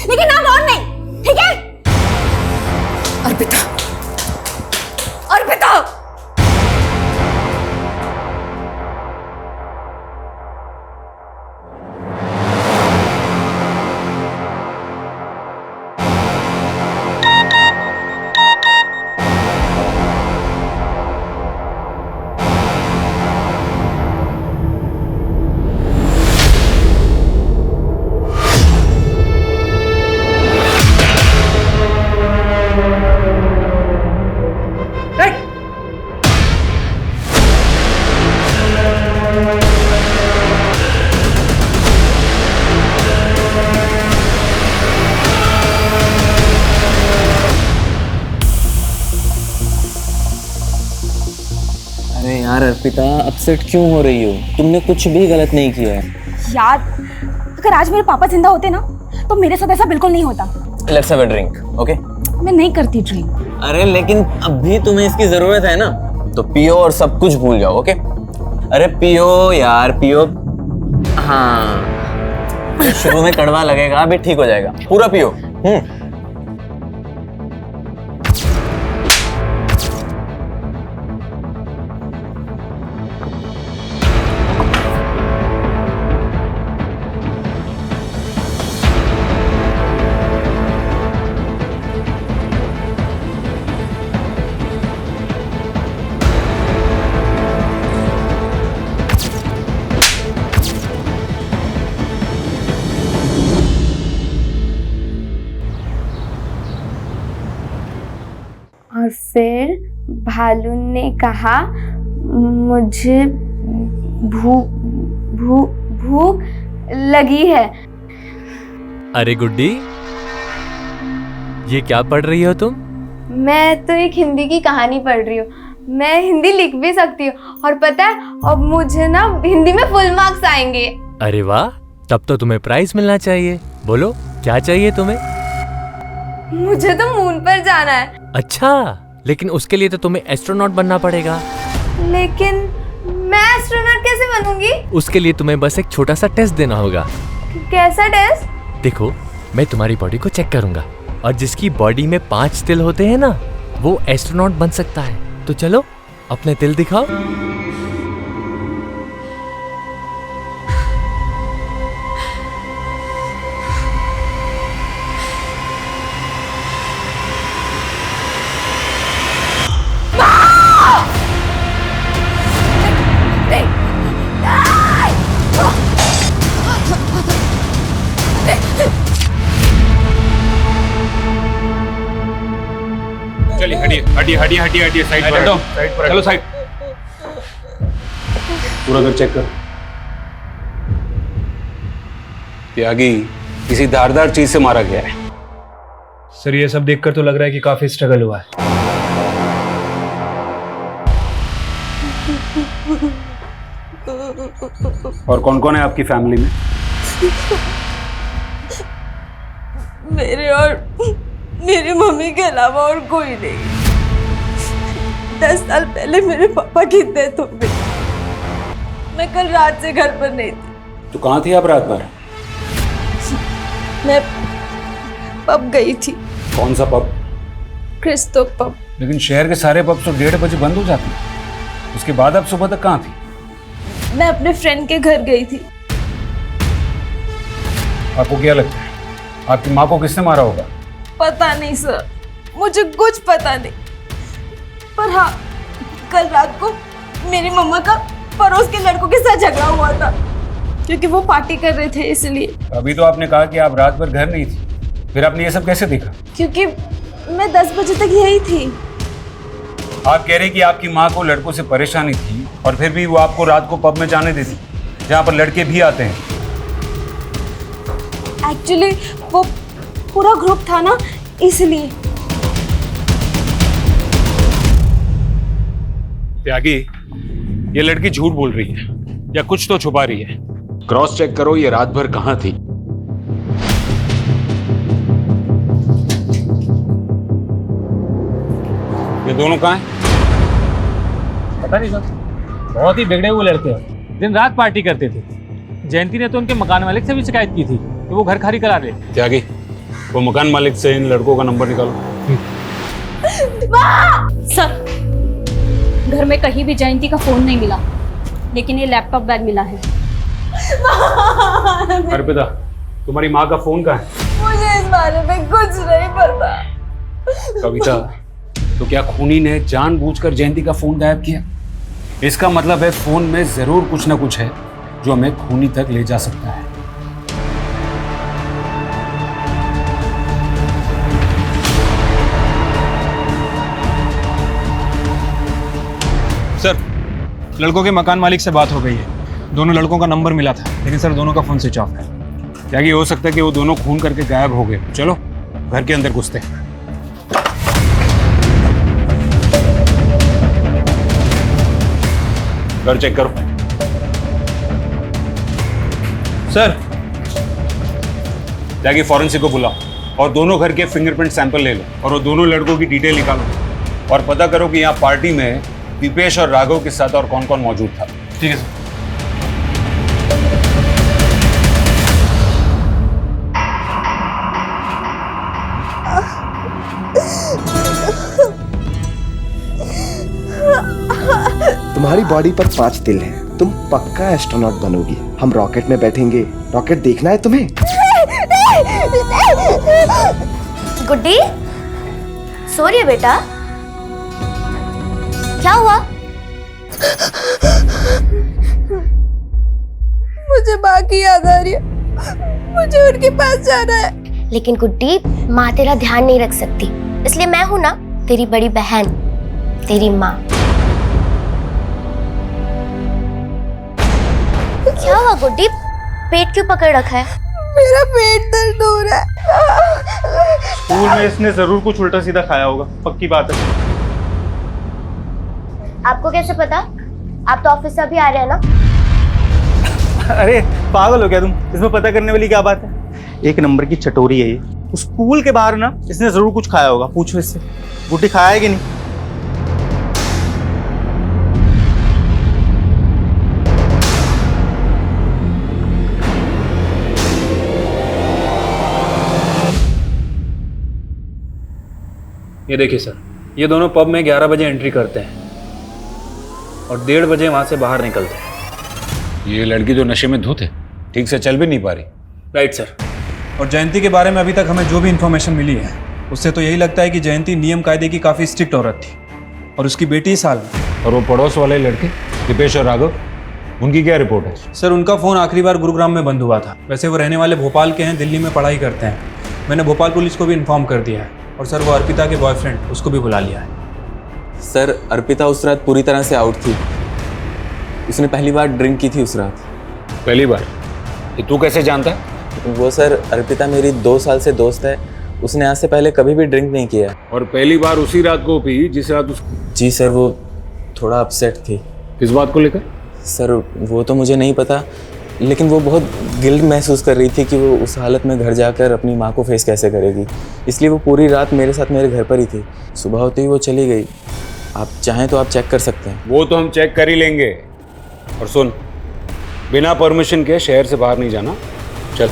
लेकिन अब और नहीं, ठीक है? अर्पिता, अर्पिता, अरे यार अर्पिता, अपसेट क्यों हो रही हो? तुमने कुछ भी गलत नहीं किया है यार। अगर आज मेरे पापा जिंदा होते ना तो मेरे साथ ऐसा बिल्कुल नहीं होता। Let's have a drink, okay? मैं नहीं करती ड्रिंक। अरे लेकिन अभी तुम्हें इसकी जरूरत है ना, तो पियो और सब कुछ भूल जाओ, ओके? अरे पियो यार, पियो। हाँ, शुरू में कड़वा लगेगा, अभी ठीक हो जाएगा। पूरा पियो। और फिर भालू ने कहा, मुझे भूख लगी है। अरे गुड्डी, ये क्या पढ़ रही हो तुम? मैं तो एक हिंदी की कहानी पढ़ रही हूँ। मैं हिंदी लिख भी सकती हूँ, और पता है अब मुझे ना हिंदी में फुल मार्क्स आएंगे। अरे वाह, तब तो तुम्हें प्राइज मिलना चाहिए। बोलो क्या चाहिए तुम्हें? मुझे तो मून पर जाना है। अच्छा, लेकिन उसके लिए तो तुम्हें एस्ट्रोनॉट बनना पड़ेगा। लेकिन मैं एस्ट्रोनॉट कैसे बनूंगी? उसके लिए तुम्हें बस एक छोटा सा टेस्ट देना होगा। कैसा टेस्ट? देखो, मैं तुम्हारी बॉडी को चेक करूंगा, और जिसकी बॉडी में 5 तिल होते हैं ना, वो एस्ट्रोनॉट बन सकता है। तो चलो अपने तिल दिखाओ। चलिए हटिए साइड पर चलो साइड। पूरा घर चेक कर। त्यागी किसी धारदार चीज से मारा गया है। सर ये सब देखकर तो लग रहा है कि काफी स्ट्रगल हुआ है। और कौन कौन है आपकी फैमिली में? मेरे और मेरी मम्मी के अलावा और कोई नहीं। 10 साल पहले मेरे पापा की डेथ हो गई। मैं कल रात से घर पर नहीं थी। तो कहाँ थी आप रात भर? मैं पब गई थी। कौन सा पब? क्रिस्तो पब। लेकिन शहर के सारे पब तो 1:30 बजे बंद हो जाते हैं। उसके बाद आप सुबह तक कहाँ थी? मैं अपने फ्रेंड के घर गई थी। आपको क्या लगता है आपकी माँ को किसने मारा होगा? पता नहीं सर, मुझे कुछ पता नहीं। पर हाँ, कल रात को मेरी मम्मा का पड़ोस के लड़कों के साथ झगड़ा हुआ था, क्योंकि वो पार्टी कर रहे थे इसलिए। अभी तो आपने कहा कि आप रात भर घर नहीं थी, फिर आपने ये सब कैसे देखा? क्योंकि मैं 10 बजे तक यही थी। आप कह रहे कि आपकी माँ को लड़कों से परेशानी थी और फिर भी वो आपको रात को पब में जाने देती जहाँ पर लड़के भी आते हैं। एक्चुअली वो पूरा ग्रुप था ना, इसलिए। त्यागी, ये लड़की झूठ बोल रही है या कुछ तो छुपा रही है। क्रॉस चेक करो ये रात भर कहाँ थी। ये दोनों कहाँ हैं? पता नहीं सर, बहुत ही बिगड़े हुए लड़के हैं, दिन रात पार्टी करते थे। जयंती ने तो उनके मकान मालिक से भी शिकायत की थी कि वो घर खाली करा दे। त्यागी, वो मकान मालिक से इन लड़कों का नंबर निकालो। सर, घर में कहीं भी जयंती का फोन नहीं मिला, लेकिन ये लैपटॉप बैग मिला है। अर्पिता, तुम्हारी माँ का फोन कहाँ है? मुझे इस बारे में कुछ नहीं पता। कविता, तो क्या खूनी ने जानबूझकर जयंती का फोन गायब किया? इसका मतलब है फोन में जरूर कुछ ना कुछ है जो हमें खूनी तक ले जा सकता है। सर, लड़कों के मकान मालिक से बात हो गई है। दोनों लड़कों का नंबर मिला था, लेकिन सर दोनों का फोन स्विच ऑफ है। क्या ये हो सकता है कि वो दोनों खून करके गायब हो गए? चलो घर के अंदर घुसते हैं। घर चेक करो। सर, जाके फॉरेंसिक को बुलाओ और दोनों घर के फिंगरप्रिंट सैंपल ले लो और वो दोनों लड़कों की डिटेल निकालो और पता करो कि यहाँ पार्टी में दीपेश और राघव के साथ और कौन कौन मौजूद था। ठीक है सर। तुम्हारी बॉडी पर 5 दिल हैं। तुम पक्का एस्ट्रोनॉट बनोगी। हम रॉकेट में बैठेंगे। रॉकेट देखना है तुम्हें? गुड्डी, सो रही है बेटा? क्या हुआ? मुझे माँ की याद आ रही है, मुझे उनके पास जाना है। लेकिन गुड्डी, माँ तेरा ध्यान नहीं रख सकती, इसलिए मैं हूं ना, तेरी बड़ी बहन, तेरी माँ। क्या हुआ गुड्डी? पेट क्यों पकड़ रखा है? मेरा पेट दर्द हो रहा है। स्कूल में इसने जरूर कुछ उल्टा सीधा खाया होगा, पक्की बात है। आपको कैसे पता? आप तो ऑफिस से अभी आ रहे हैं ना? अरे पागल हो गया तुम, इसमें पता करने वाली क्या बात है? एक नंबर की चटोरी है ये। स्कूल के बाहर ना इसने जरूर कुछ खाया होगा, पूछो इससे। गुड्डी खाया है कि नहीं? ये देखिए सर, ये दोनों पब में 11 बजे एंट्री करते हैं और 1:30 बजे वहाँ से बाहर निकलते हैं। ये लड़की जो नशे में धुत है, ठीक से चल भी नहीं पा रही। Right sir. और जयंती के बारे में अभी तक हमें जो भी इन्फॉर्मेशन मिली है, उससे तो यही लगता है कि जयंती नियम कायदे की काफ़ी स्ट्रिक्ट औरत थी और उसकी बेटी इस हाल में। और वो पड़ोस वाले लड़के दीपेश और राघव, उनकी क्या रिपोर्ट है? सर, उनका फ़ोन आखिरी बार गुरुग्राम में बंद हुआ था। वैसे वो रहने वाले भोपाल के हैं, दिल्ली में पढ़ाई करते हैं। मैंने भोपाल पुलिस को भी इन्फॉर्म कर दिया है। और सर, वो अर्पिता के बॉयफ्रेंड, उसको भी बुला लिया है। सर, अर्पिता उस रात पूरी तरह से आउट थी। उसने पहली बार ड्रिंक की थी उस रात। पहली बार? ये तू कैसे जानता है? वो सर, अर्पिता मेरी 2 साल से दोस्त है। उसने आज से पहले कभी भी ड्रिंक नहीं किया। और पहली बार उसी रात को पी जिस रात जी सर, वो थोड़ा अपसेट थी। किस बात को लेकर? सर, वो तो मुझे नहीं पता, लेकिन वो बहुत गिल्ट महसूस कर रही थी कि वो उस हालत में घर जाकर अपनी माँ को फेस कैसे करेगी। इसलिए वो पूरी रात मेरे साथ मेरे घर पर ही थी। सुबह होते ही वो चली गई। आप चाहें तो आप चेक कर सकते हैं। वो तो हम चेक कर ही लेंगे। और सुन, बिना परमिशन के शहर से बाहर नहीं जाना। चल।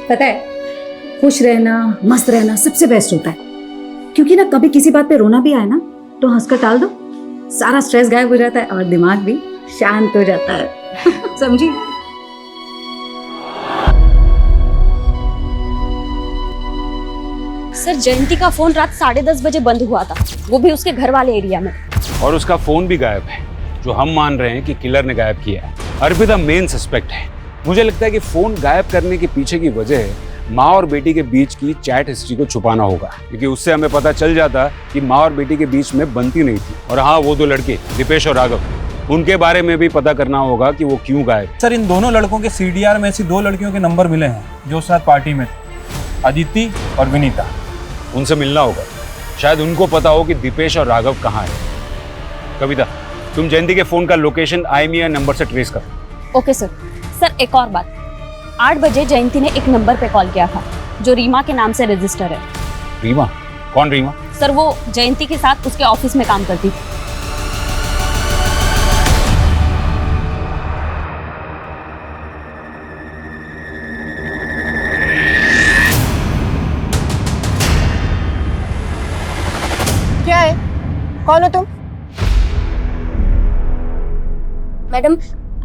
पता है, खुश रहना, मस्त रहना सबसे बेस्ट होता है, क्योंकि ना कभी किसी बात पे रोना भी आए ना तो हंसकर टाल दो, सारा स्ट्रेस गायब हो जाता है और दिमाग भी शांत हो जाता है। समझी? सर, जयंती का फोन रात 10:30 बजे बंद हुआ था, वो भी उसके घर वाले एरिया में। और उसका फोन भी गायब है, जो हम मान रहे हैं कि किलर ने गायब किया है। अर्पिता मेन सस्पेक्ट है। मुझे लगता है कि फोन गायब करने के पीछे की वजह माँ और बेटी के बीच की चैट हिस्ट्री को छुपाना होगा, क्योंकि उससे हमें पता चल जाता कि माँ और बेटी के बीच में बनती नहीं थी। और हाँ, वो दो लड़के दीपेश और राघव, उनके बारे में भी पता करना होगा कि वो क्यों गायब। सर, इन दोनों लड़कों के सीडीआर में ऐसी 2 लड़कियों के नंबर मिले हैं जो साथ पार्टी में थे, अदिति और विनीता। उनसे मिलना होगा, शायद उनको पता हो कि दीपेश और राघव कहाँ है। कविता, तुम जयंती के फोन का लोकेशन IMEI नंबर से ट्रेस करो। Okay sir. सर, एक और बात, 8 बजे जयंती ने एक नंबर पे कॉल किया था जो रीमा के नाम से रजिस्टर है। रीमा? कौन रीमा? सर, वो जयंती के साथ उसके ऑफिस में काम करती थी। क्या है? कौन हो तुम? मैडम,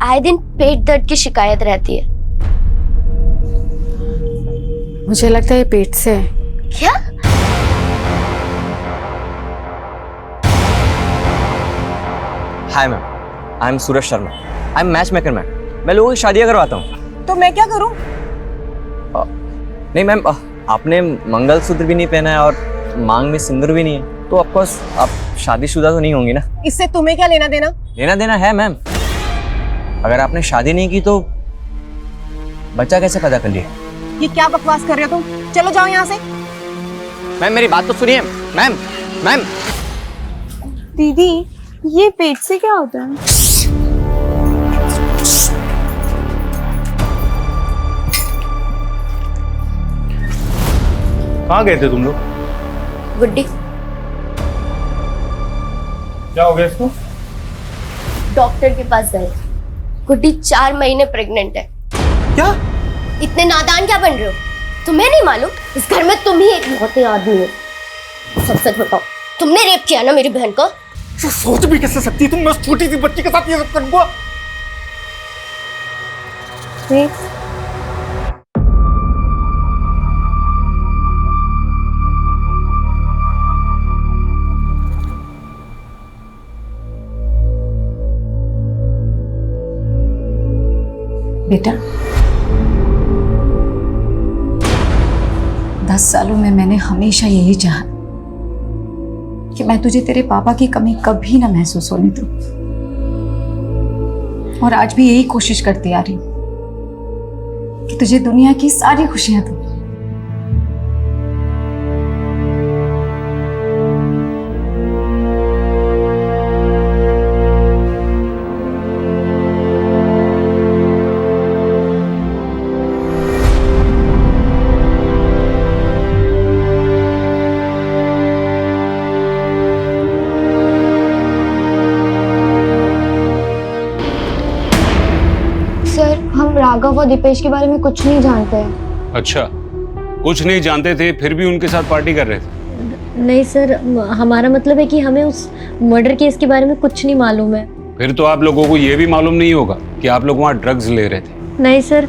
आए दिन पेट दर्द की शिकायत रहती है। मुझे लगता है ये पेट से है। क्या? Hi ma'am, I am Suraj Sharma, I am match maker ma'am. मैं लोगों की शादियां करवाता हूँ। तो मैं क्या करूं? नहीं मैम, आपने मंगलसूत्र भी नहीं पहना है और मांग में सिंदूर भी नहीं है, तो ऑफकोर्स आप शादीशुदा तो नहीं होंगी ना। इससे तुम्हें क्या लेना देना? लेना देना है मैम। अगर आपने शादी नहीं की तो बच्चा कैसे पैदा कर लिया? ये क्या बकवास कर रहे हो तुम? चलो जाओ यहाँ से। मैम, मेरी बात तो सुनिए। मैम मैम दीदी, ये पेट से क्या होता है? कहाँ गए थे तुम लोग? गुड्डी, क्या हो गया इसको? डॉक्टर के पास गए। गुड्डी 4 महीने प्रेग्नेंट है। क्या? इतने नादान क्या बन रहे हो? तुम्हें नहीं मालूम इस घर में तुम ही एक बहुत आदमी हो। सच सच बताओ, तुमने रेप किया ना मेरी बहन को? सोच भी कैसे सकती तुम? मैं उस छोटी सी बच्ची के साथ ये सब करूंगा? बेटा, 10 सालों में मैंने हमेशा यही चाहा कि मैं तुझे तेरे पापा की कमी कभी ना महसूस होने दूं, और आज भी यही कोशिश करती आ रही हूं कि तुझे दुनिया की सारी खुशियां दूं। राघव और दीपेश के बारे में कुछ नहीं जानते हैं। अच्छा, कुछ नहीं जानते थे, फिर भी उनके साथ पार्टी कर रहे थे? नहीं सर, हमारा मतलब है कि हमें उस मर्डर केस के बारे में कुछ नहीं मालूम है। फिर तो आप लोगों को ये भी मालूम नहीं होगा कि आप लोग वहाँ ड्रग्स ले रहे थे। नहीं सर,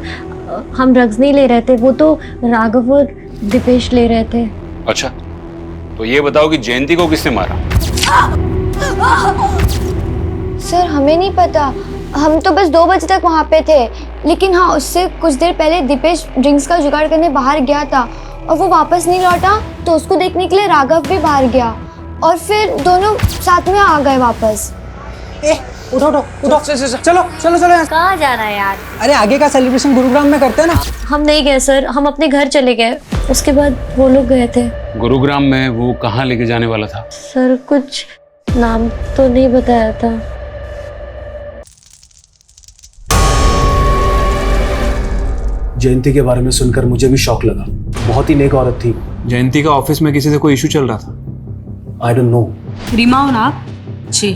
हम ड्रग्स नहीं ले रहे थे, वो तो राघव और दीपेश ले रहे थे। अच्छा, तो ये बताओ कि जयंती को किसने मारा? सर, हमें नहीं पता, हम तो बस 2 बजे तक वहाँ पे थे। लेकिन हाँ, उससे कुछ देर पहले दीपेश ड्रिंक्स का जुगाड़ करने बाहर गया था और वो वापस नहीं लौटा, तो उसको देखने के लिए राघव भी बाहर गया और फिर दोनों साथ में आ गए वापस। उठो उठो उठो, चलो चलो चलो। कहाँ जा रहा है यार? अरे आगे का सेलिब्रेशन गुरुग्राम में करते हैं ना। हम नहीं गए सर, हम अपने घर चले गए, उसके बाद वो लोग गए थे। गुरुग्राम में वो कहाँ लेके जाने वाला था? सर, कुछ नाम तो नहीं बताया था। जयंती के बारे में सुनकर मुझे भी शौक लगा, बहुत ही नेक औरत थी। जयंती का ऑफिस में किसी से कोई इशू चल रहा था? I don't know. रीमा हो ना आप? जी।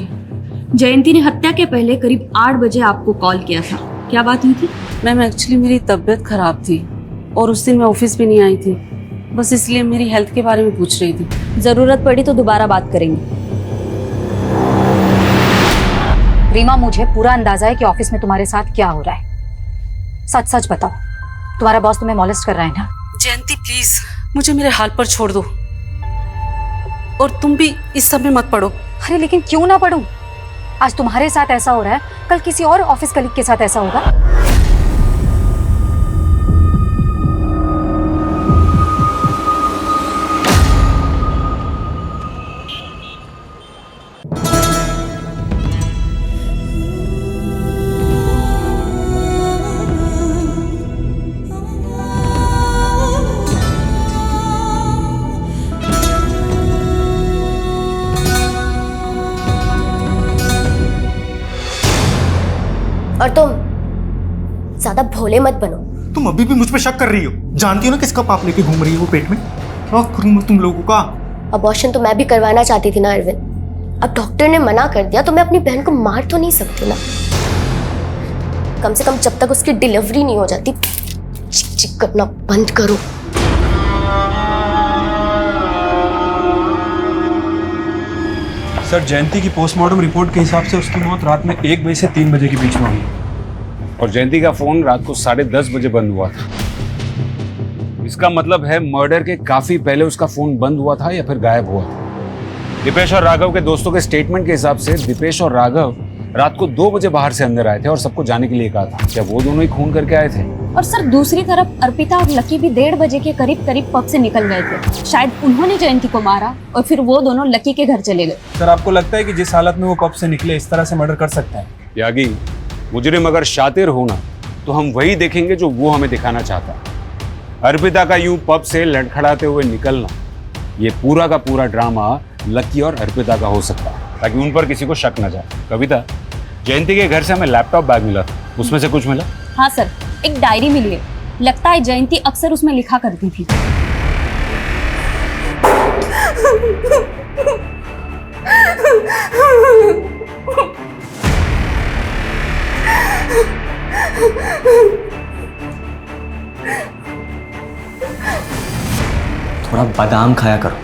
जयंती ने हत्या के पहले करीब 8 बजे आपको कॉल किया था, क्या बात हुई थी? मैम, एक्चुअली मेरी तबीयत खराब थी, और उस दिन मैं ऑफिस भी नहीं आई थी, बस इसलिए मेरी हेल्थ के बारे में पूछ रही थी। ज़रूरत पड़ी तो दोबारा बात करेंगे। रीमा, मुझे पूरा अंदाजा है कि ऑफिस में तुम्हारे साथ क्या हो रहा है। सच सच बताओ, तुम्हारा बॉस तुम्हें मॉलेस्ट कर रहा है ना? जयंती प्लीज मुझे मेरे हाल पर छोड़ दो, और तुम भी इस सब में मत पड़ो। अरे लेकिन क्यों ना पढ़ूं? आज तुम्हारे साथ ऐसा हो रहा है, कल किसी और ऑफिस कलीग के साथ ऐसा होगा। और तुम ज्यादा भोले मत बनो। तुम अभी भी मुझ पे शक कर रही हो? जानती हो ना किसका पाप लेके घूम रही है वो पेट में? क्या करूं मैं तुम लोगों का? अबॉर्शन तो मैं भी करवाना चाहती थी ना अरविंद। अब डॉक्टर ने मना कर दिया तो मैं अपनी बहन को मार तो नहीं सकती ना। कम से कम जब तक उसकी डिलीवरी नहीं हो जाती चिक चिक करना बंद करो। सर, जयंती की पोस्टमार्टम रिपोर्ट के हिसाब से उसकी मौत रात में 1 बजे से 3 बजे के बीच में हुई और जयंती का फोन रात को 10:30 बजे बंद हुआ था। इसका मतलब है मर्डर के काफी पहले उसका फोन बंद हुआ था या फिर गायब हुआ था। दीपेश और राघव के दोस्तों के स्टेटमेंट के हिसाब से दीपेश और राघव रात को 2 बजे बाहर से अंदर आए थे और सबको जाने के लिए कहा था। क्या वो दोनों ही खून करके आए थे? और सर दूसरी तरफ अर्पिता और लकी भी 1:30 बजे के करीब पब से निकल गए थे। शायद उन्होंने जयंती को मारा और फिर वो दोनों लकी के घर चले गए। सर, आपको लगता है कि जिस हालत में वो पब से निकले इस तरह से मर्डर कर सकते हैं? यागी, मुजरिम अगर शातिर होना तो हम वही देखेंगे जो वो हमें दिखाना चाहता है। अर्पिता का यूं पब से लड़खड़ाते हुए निकलना, ये पूरा का पूरा ड्रामा लकी और अर्पिता का हो सकता है ताकि उन पर किसी को शक न जाए। कविता, जयंती के घर से हमें लैपटॉप बैग मिला था, उसमें से कुछ मिला? हाँ सर, एक डायरी मिली है। लगता है जयंती अक्सर उसमें लिखा करती थी। थोड़ा बादाम खाया करो।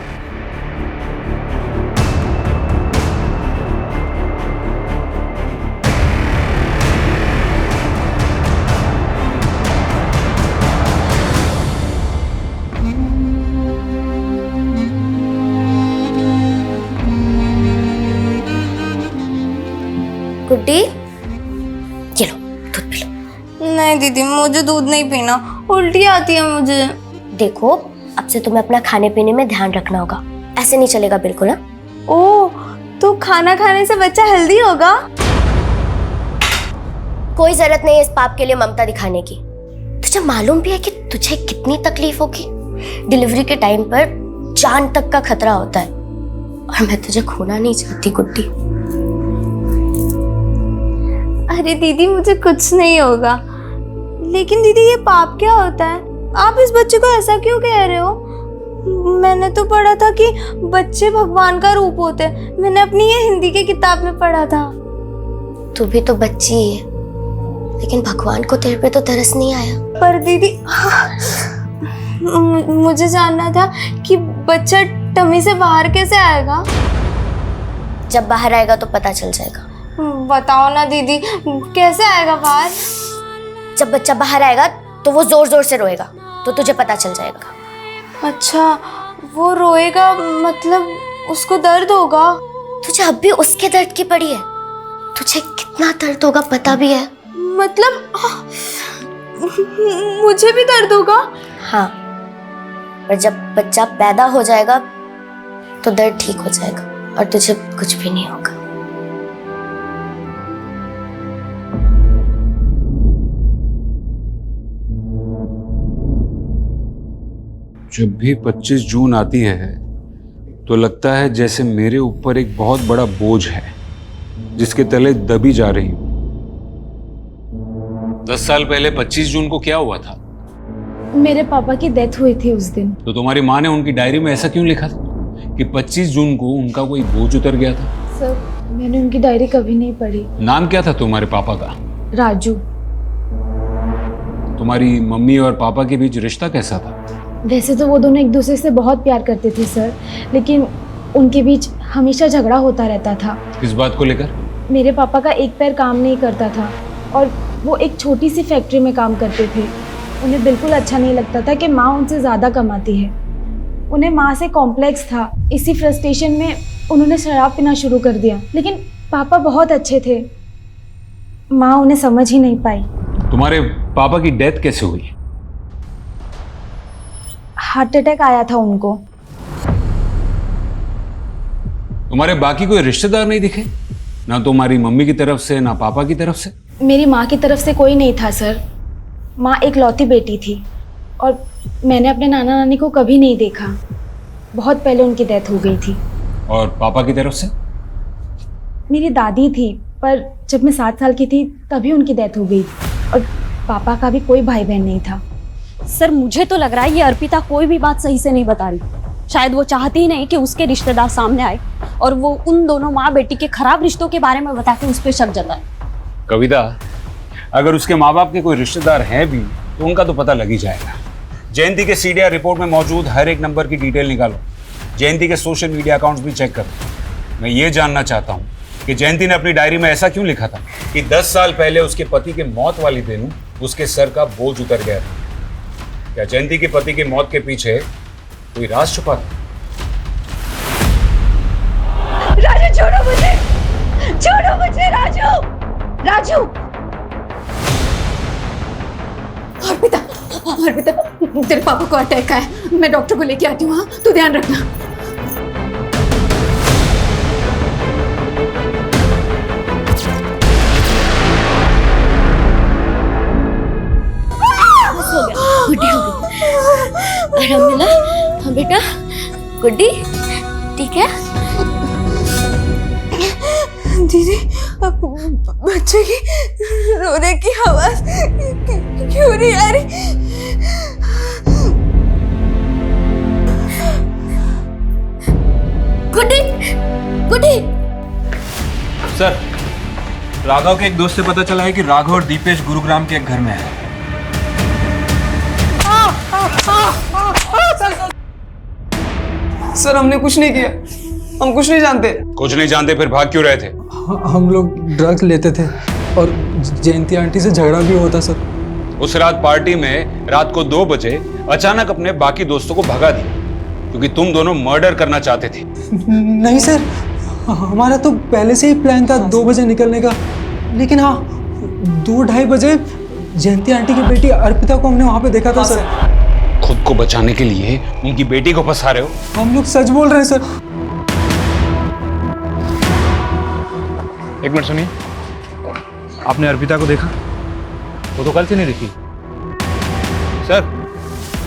गुड्डी, ये लो दूध पी लो। नहीं दीदी, मुझे दूध नहीं पीना, उल्टी आती है मुझे। देखो, अब से तुम्हें अपना खाने पीने में ध्यान रखना होगा, ऐसे नहीं चलेगा बिल्कुल। ना ओह, तो खाना खाने से बच्चा हेल्दी होगा? कोई जरूरत नहीं है इस पाप के लिए ममता दिखाने की। तुझे मालूम भी है कि तुझे कितनी तकलीफ होगी? डिलीवरी के टाइम पर जान तक का खतरा होता है और मैं तुझे खोना नहीं चाहती गुड्डी। अरे दीदी, मुझे कुछ नहीं होगा। लेकिन दीदी, ये पाप क्या होता है? आप इस बच्चे को ऐसा क्यों कह रहे हो? मैंने तो पढ़ा था कि बच्चे भगवान का रूप होते हैं। मैंने अपनी ये हिंदी की किताब में पढ़ा था। तू भी तो बच्ची है, लेकिन भगवान को तेरे पे तो तरस नहीं आया। पर दीदी, मुझे जानना था कि बच्चा टमी से बाहर कैसे आएगा? जब बाहर आएगा तो पता चल जाएगा। बताओ ना दीदी, कैसे आएगा बाहर? जब बच्चा बाहर आएगा तो वो जोर जोर से रोएगा, तो तुझे पता चल जाएगा। अच्छा, वो रोएगा मतलब उसको दर्द होगा? तुझे अब भी उसके दर्द की पड़ी है? तुझे कितना दर्द होगा पता भी है? मतलब मुझे भी दर्द होगा? हाँ, पर जब बच्चा पैदा हो जाएगा तो दर्द ठीक हो जाएगा और तुझे कुछ भी नहीं होगा। जब भी 25 जून आती है तो लगता है जैसे मेरे ऊपर एक बहुत बड़ा बोझ है जिसके तले दबी जा रही हूं। 10 साल पहले 25 जून को क्या हुआ था? मेरे पापा की डेथ हुई थी उस दिन। तो तुम्हारी माँ ने उनकी डायरी में ऐसा क्यों लिखा था कि 25 जून को उनका कोई बोझ उतर गया था? सर, मैंने उनकी डायरी कभी नहीं पढ़ी। नाम क्या था तुम्हारे पापा का? राजू। तुम्हारी मम्मी और पापा के बीच रिश्ता कैसा था? वैसे तो वो दोनों एक दूसरे से बहुत प्यार करते थे सर, लेकिन उनके बीच हमेशा झगड़ा होता रहता था। किस बात को लेकर? मेरे पापा का एक पैर काम नहीं करता था और वो एक छोटी सी फैक्ट्री में काम करते थे। उन्हें बिल्कुल अच्छा नहीं लगता था कि माँ उनसे ज़्यादा कमाती है। उन्हें माँ से कॉम्प्लेक्स था। इसी फ्रस्ट्रेशन में उन्होंने शराब पीना शुरू कर दिया। लेकिन पापा बहुत अच्छे थे, माँ उन्हें समझ ही नहीं पाई। तुम्हारे पापा की डेथ कैसे हुई? हार्ट अटैक आया था उनको। तुम्हारे बाकी कोई रिश्तेदार नहीं दिखे? ना तुम्हारी मम्मी की तरफ से ना पापा की तरफ से? मेरी माँ की तरफ से कोई नहीं था सर। माँ एक लौती बेटी थी और मैंने अपने नाना नानी को कभी नहीं देखा। बहुत पहले उनकी डेथ हो गई थी। और पापा की तरफ से? मेरी दादी थी, पर जब मैं 7 साल की थी तभी उनकी डेथ हो गई और पापा का भी कोई भाई बहन नहीं था। सर मुझे तो लग रहा है ये अर्पिता कोई भी बात सही से नहीं बता रही। शायद वो चाहती ही नहीं कि उसके रिश्तेदार सामने आए और वो उन दोनों माँ बेटी के खराब रिश्तों के बारे में बता के उस पर शक जताए। कविता, अगर उसके माँ बाप के कोई रिश्तेदार हैं भी तो उनका तो पता लग ही जाएगा। जयंती के सीडीआर रिपोर्ट में मौजूद हर एक नंबर की डिटेल निकालो। जयंती के सोशल मीडिया अकाउंट्स भी चेक करो। मैं ये जानना चाहता हूँ कि जयंती ने अपनी डायरी में ऐसा क्यों लिखा था कि 10 साल पहले उसके पति के मौत वाले दिन उसके सर का बोझ उतर गया था। क्या जयंती के पति की मौत के पीछे कोई राज छुपा था? राजू छोड़ो मुझे, छोड़ो मुझे राजू, राजू। अर्पिता, अर्पिता तेरे पापा को अटैक आया, मैं डॉक्टर को लेके आती हूँ। हाँ तू ध्यान रखना। गुड्डी हो गई, आराम मिला? हाँ बेटा, गुड्डी ठीक है? दीदी, अब बच्चे की रोने की आवाज क्यों नहीं आ रही? गुड्डी, गुड्डी। सर, राघव के एक दोस्त से पता चला है कि राघव और दीपेश गुरुग्राम के एक घर में है। सर हमने कुछ नहीं किया, हम कुछ नहीं जानते। कुछ नहीं जानते फिर भाग क्यों रहे थे? हम लोग ड्रग्स लेते थे और जयंती आंटी से झगड़ा भी होता सर। उस रात पार्टी में रात को 2 बजे अचानक अपने बाकी दोस्तों को भगा दिया क्योंकि तुम दोनों मर्डर करना चाहते थे। नहीं सर, हमारा तो पहले से ही प्लान था 2 बजे निकलने का। लेकिन हाँ, 2-2:30 बजे जयंती आंटी की बेटी अर्पिता को हमने वहां पे देखा था सर। खुद को बचाने के लिए उनकी बेटी को फंसा रहे हो? हम लोग सच बोल रहे हैं सर। एक मिनट सुनिए, आपने अर्पिता को देखा? वो तो कल से नहीं दिखी। सर,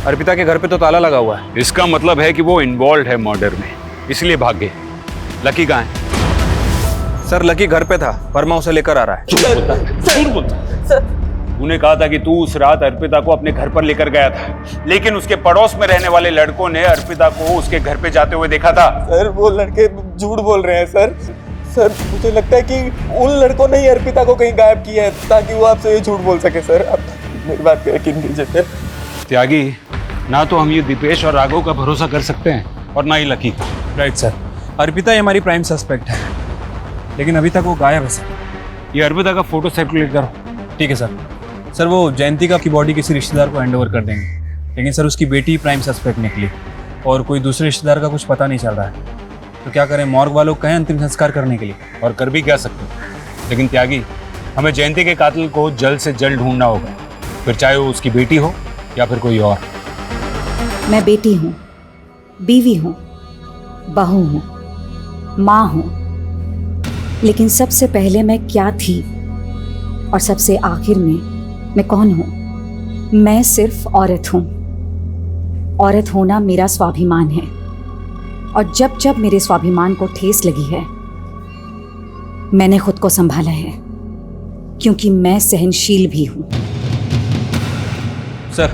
अर्पिता के घर पे तो ताला लगा हुआ है। इसका मतलब है कि वो इन्वॉल्व है मर्डर में, इसलिए भाग गए। लकी कहाँ है? सर लकी घर पे था, वर्मा उसे लेकर आ रहा है। झूठ बोलता। उन्हें कहा था कि तू उस रात अर्पिता को अपने घर पर लेकर गया था, लेकिन उसके पड़ोस में रहने वाले लड़कों ने अर्पिता को उसके घर पे जाते हुए देखा था। सर वो लड़के झूठ बोल रहे हैं सर। सर मुझे लगता है कि उन लड़कों ने ही अर्पिता को कहीं गायब किया है ताकि वो आपसे ये झूठ बोल सके। सर आप मेरी बात पे यकीन कीजिए सर। त्यागी, ना तो हम ये दीपेश और राघव का भरोसा कर सकते हैं और ना ही लकी का। राइट सर, अर्पिता ही हमारी प्राइम सस्पेक्ट है, लेकिन अभी तक वो गायब है सर। ये अर्पिता का फोटो सर्कुलेट करो। ठीक है सर। सर वो जयंती का की बॉडी किसी रिश्तेदार को हैंडओवर कर देंगे, लेकिन सर उसकी बेटी प्राइम सस्पेक्ट निकली और कोई दूसरे रिश्तेदार का कुछ पता नहीं चल रहा है। तो क्या करें, मॉर्ग वालों को कहें अंतिम संस्कार करने के लिए? और कर भी क्या सकते। लेकिन त्यागी, हमें जयंती के कातिल को जल्द से जल्द ढूंढना होगा, फिर चाहे वो उसकी बेटी हो या फिर कोई और। मैं बेटी हूँ, बीवी हूँ, बहू हूँ, माँ हूँ, लेकिन सबसे पहले मैं क्या थी और सबसे आखिर में मैं कौन हूँ? मैं सिर्फ औरत हूँ। औरत होना मेरा स्वाभिमान है और जब जब मेरे स्वाभिमान को ठेस लगी है मैंने खुद को संभाला है, क्योंकि मैं सहनशील भी हूँ। सर,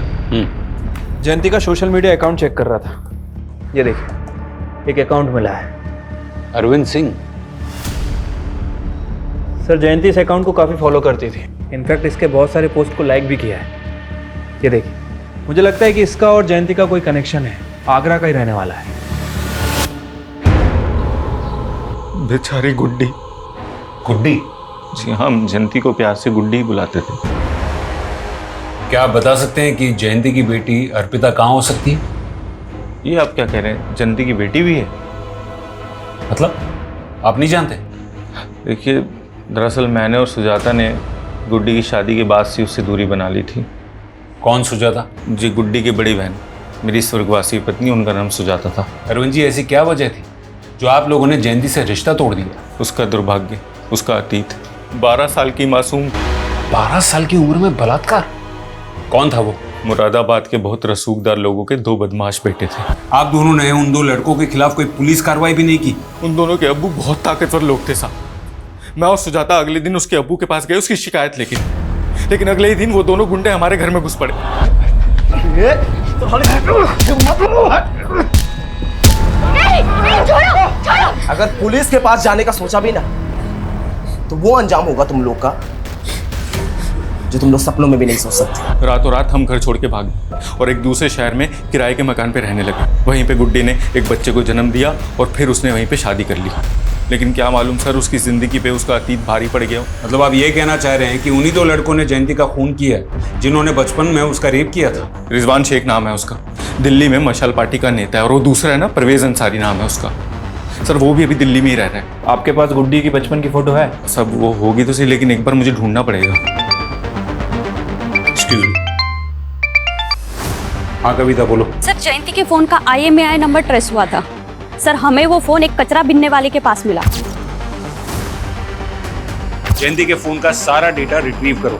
जयंती का सोशल मीडिया अकाउंट चेक कर रहा था। ये देखिए, एक अकाउंट मिला है। अरविंद सिंह। सर जयंती इस अकाउंट को काफ़ी फॉलो करती थी, इनफैक्ट इसके बहुत सारे पोस्ट को लाइक भी किया है। ये देखिए, मुझे लगता है कि इसका और जयंती का कोई कनेक्शन है, आगरा का ही रहने वाला है। बेचारी गुड्डी। गुड्डी? जी, हम जयंती को प्यार से गुड्डी ही बुलाते थे। क्या आप बता सकते हैं कि जयंती की बेटी अर्पिता कहाँ हो सकती है? ये आप क्या कह रहे हैं? जयंती की बेटी भी है? मतलब आप नहीं जानते? देखिए, दरअसल मैंने और सुजाता ने गुड्डी की शादी के बाद से उससे दूरी बना ली थी। कौन सुजाता? जी, गुड्डी की बड़ी बहन, मेरी स्वर्गवासी पत्नी, उनका नाम सुजाता था। अरविंद जी, ऐसी क्या वजह थी जो आप लोगों ने जयंती से रिश्ता तोड़ दिया? उसका दुर्भाग्य, उसका अतीत। 12 साल की मासूम। 12 साल की उम्र में बलात्कार? कौन था वो? मुरादाबाद के बहुत रसूखदार लोगों के 2 बदमाश बेटे थे। आप दोनों ने उन 2 लड़कों के खिलाफ कोई पुलिस कार्रवाई भी नहीं की? उन दोनों के अब्बू बहुत ताकतवर लोग थे साहब। मैं और सुजाता अगले दिन उसके अब्बू के पास गए उसकी शिकायत लेकिन अगले ही दिन वो दोनों गुंडे हमारे घर में घुस पड़े। अगर पुलिस के पास जाने का सोचा भी ना तो वो अंजाम होगा तुम लोग का जो तुम लोग सपनों में भी नहीं सोच सकते। रातों रात हम घर छोड़ के भाग गए और एक दूसरे शहर में किराए के मकान पे रहने लगे। वहीं पे गुड्डी ने एक बच्चे को जन्म दिया और फिर उसने वहीं पे शादी कर ली। लेकिन क्या मालूम सर, उसकी जिंदगी पे उसका अतीत भारी पड़ गया। मतलब आप ये कहना चाह रहे हैं कि उन्हीं 2 लड़कों ने जयंती का खून किया है जिन्होंने बचपन में उसका रेप किया था? रिजवान शेख नाम है उसका, दिल्ली में मशाल पार्टी का नेता है। और वो दूसरा है ना, परवेज अंसारी नाम है उसका। सर वो भी अभी दिल्ली में ही रह रहा है। आपके पास गुड्डी की बचपन की फोटो है? सब वो होगी तो सही, लेकिन एक बार मुझे ढूंढना पड़ेगा। Excuse me. हाँ कविता बोलो। सर, जयंती के फोन का IMEI नंबर ट्रेस हुआ था। सर, हमें वो फोन एक कचरा बिनने वाले के पास मिला। जयंती के फोन का सारा डेटा रिट्रीव करो।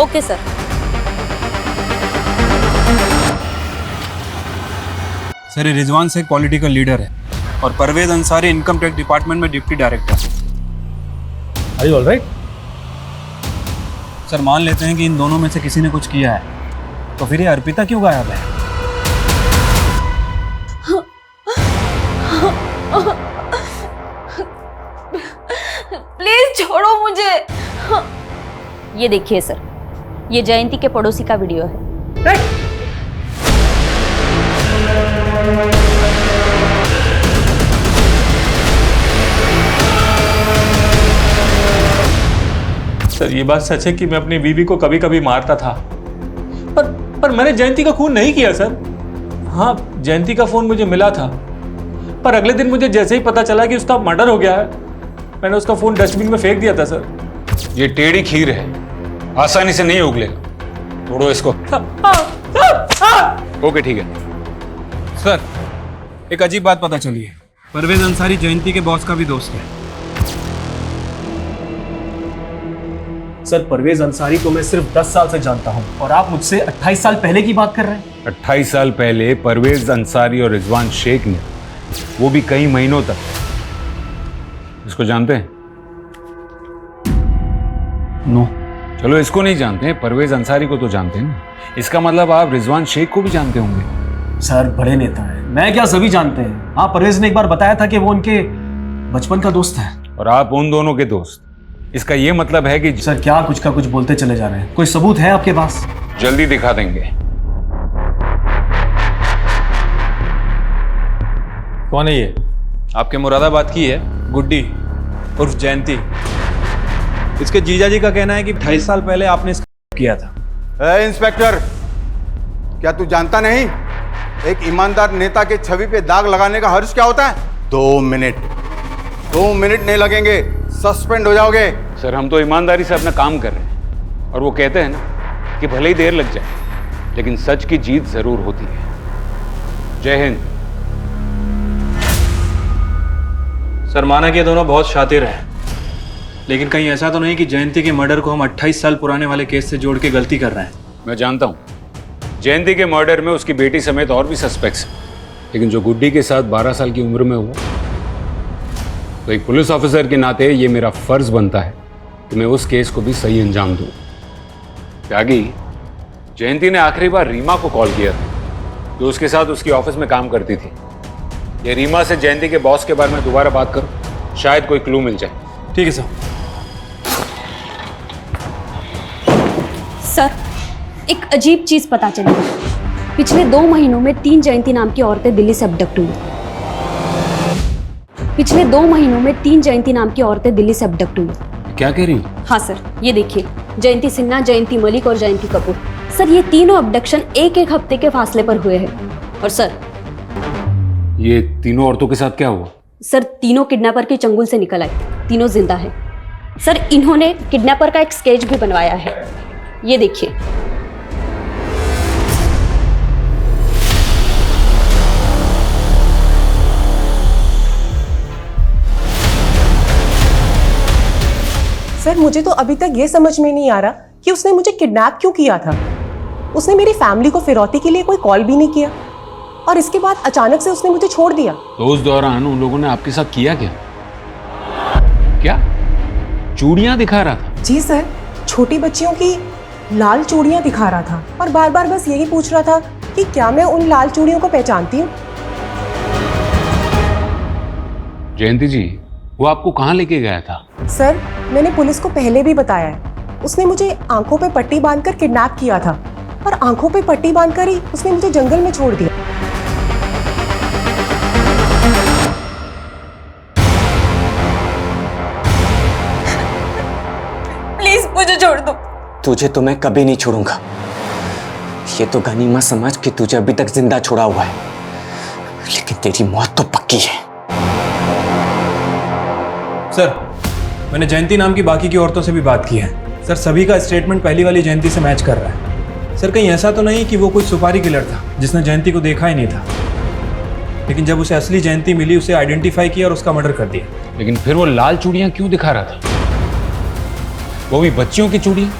Okay sir. सर, ये रिजवान शेख पॉलिटिकल लीडर है और Parvez Ansari income tax department में deputy director. Are you alright? Sir, मान लेते हैं कि इन दोनों में से किसी ने कुछ किया है, तो फिर ये अर्पिता क्यों गायब है? प्लीज छोड़ो मुझे। ये देखिए सर, ये जयंती के पड़ोसी का वीडियो है। सर, ये बात सच है कि मैं अपनी बीवी को कभी कभी मारता था, पर मैंने जयंती का खून नहीं किया सर। हाँ, जयंती का फोन मुझे मिला था, पर अगले दिन मुझे जैसे ही पता चला कि उसका मर्डर हो गया है, मैंने उसका फोन डस्टबिन में फेंक दिया था सर। ये टेढ़ी खीर है, आसानी से नहीं उगलेगा, तोड़ो इसको। ओके ठीक है। सर, एक अजीब बात पता चली है। परवेज अंसारी जयंती के बॉस का भी दोस्त है। सर, परवेज अंसारी को मैं सिर्फ 10 साल से जानता हूं और आप मुझसे 28 साल पहले की बात कर रहे हैं। 28 साल पहले परवेज अंसारी और रिजवान शेख ने, वो भी कई महीनों तक, इसको जानते हैं? नो। चलो इसको नहीं जानते हैं, परवेज अंसारी को तो जानते हैं ना। इसका मतलब आप रिजवान शेख को भी जानते होंगे। सर, बड़े नेता है, मैं क्या सभी जानते हैं। हाँ, परवेज ने एक बार बताया था कि वो उनके बचपन का दोस्त है। और आप उन दोनों के दोस्त। इसका ये मतलब है कि सर, क्या कुछ का कुछ बोलते चले जा रहे हैं। कोई सबूत है आपके पास? जल्दी दिखा देंगे। कौन है ये? आपके मुरादाबाद की है, गुड्डी उर्फ जयंती। इसके जीजा जी का कहना है कि 28 साल पहले आपने इसका किया था। इंस्पेक्टर, क्या तू जानता नहीं एक ईमानदार नेता के छवि पे दाग लगाने का हर्ज क्या होता है? 2 मिनट नहीं लगेंगे, सस्पेंड हो जाओगे। सर, हम तो ईमानदारी से अपना काम कर रहे हैं और वो कहते हैं ना कि भले ही देर लग जाए लेकिन सच की जीत जरूर होती है। जय हिंद। सर, माना कि ये दोनों बहुत शातिर हैं, लेकिन कहीं ऐसा तो नहीं कि जयंती के मर्डर को हम 28 साल पुराने वाले केस से जोड़ के गलती कर रहे हैं? मैं जानता हूँ जयंती के मर्डर में उसकी बेटी समेत और भी सस्पेक्ट्स हैं, लेकिन जो गुड्डी के साथ 12 साल की उम्र में हुआ, तो एक पुलिस ऑफिसर के नाते ये मेरा फर्ज बनता है कि मैं उस केस को भी सही अंजाम दूँ। त्यागी, जयंती ने आखिरी बार रीमा को कॉल किया था, जो उसके साथ उसकी ऑफिस में काम करती थी। ये रीमा से जयंती के बॉस के बारे में दोबारा बात करो, शायद कोई क्लू मिल जाए। ठीक है सर। सर, एक अजीब चीज पता चली। पिछले 2 महीनों में 3 जयंती नाम की औरतें दिल्ली से अबडक्ट हुई। पिछले 2 महीनों में 3 जयंती नाम की औरतें दिल्ली से अबडक्ट हुई। क्या कह रही? हाँ सर, ये देखिए, जयंती सिन्हा, जयंती मलिक और जयंती कपूर। सर ये तीनों अबडक्शन एक हफ्ते के फासले पर हुए हैं। और सर, ये तीनों औरतों के साथ क्या हुआ? सर तीनों किडनैपर के चंगुल से निकल आई, तीनों जिंदा है। सर इन्होंने किडनैपर का एक स्केच भी बनवाया है, ये देखिए। सर मुझे तो अभी तक ये समझ में नहीं आ रहा कि उसने मुझे किडनैप क्यों किया था। उसने मेरी फैमिली को फिरौती के लिए कोई कॉल भी नहीं किया और इसके बाद अचानक से उसने मुझे छोड़ दिया। तो उस दौरान उन लोगों ने आपके साथ किया क्या? क्या चूड़ियां दिखा रहा था? जी सर, छोटी बच्चियों की लाल चूड़ियां दिखा रहा था और बार बार बस यही पूछ रहा था कि क्या मैं उन लाल चूड़ियों को पहचानती हूँ। जयंती जी, वो आपको कहाँ लेके गया था? सर मैंने पुलिस को पहले भी बताया है, उसने मुझे आंखों पे पट्टी बांधकर किडनैप किया था और आंखों पे पट्टी बांधकर ही उसने मुझे जंगल में छोड़ दिया। प्लीज मुझे छोड़ दो। तुझे तो मैं कभी नहीं छोड़ूंगा। ये तो गनीमत समझ कि तुझे अभी तक जिंदा छोड़ा हुआ है, लेकिन तेरी मौत तो पक्की है। सर मैंने जयंती नाम की बाकी की औरतों से भी बात की है। सर सभी का स्टेटमेंट पहली वाली जयंती से मैच कर रहा है। सर कहीं ऐसा तो नहीं कि वो कोई सुपारी किलर था जिसने जयंती को देखा ही नहीं था, लेकिन जब उसे असली जयंती मिली उसे आइडेंटिफाई किया और उसका मर्डर कर दिया। लेकिन फिर वो लाल चूड़ियां क्यों दिखा रहा था? वो भी बच्चियों की चूड़ियां?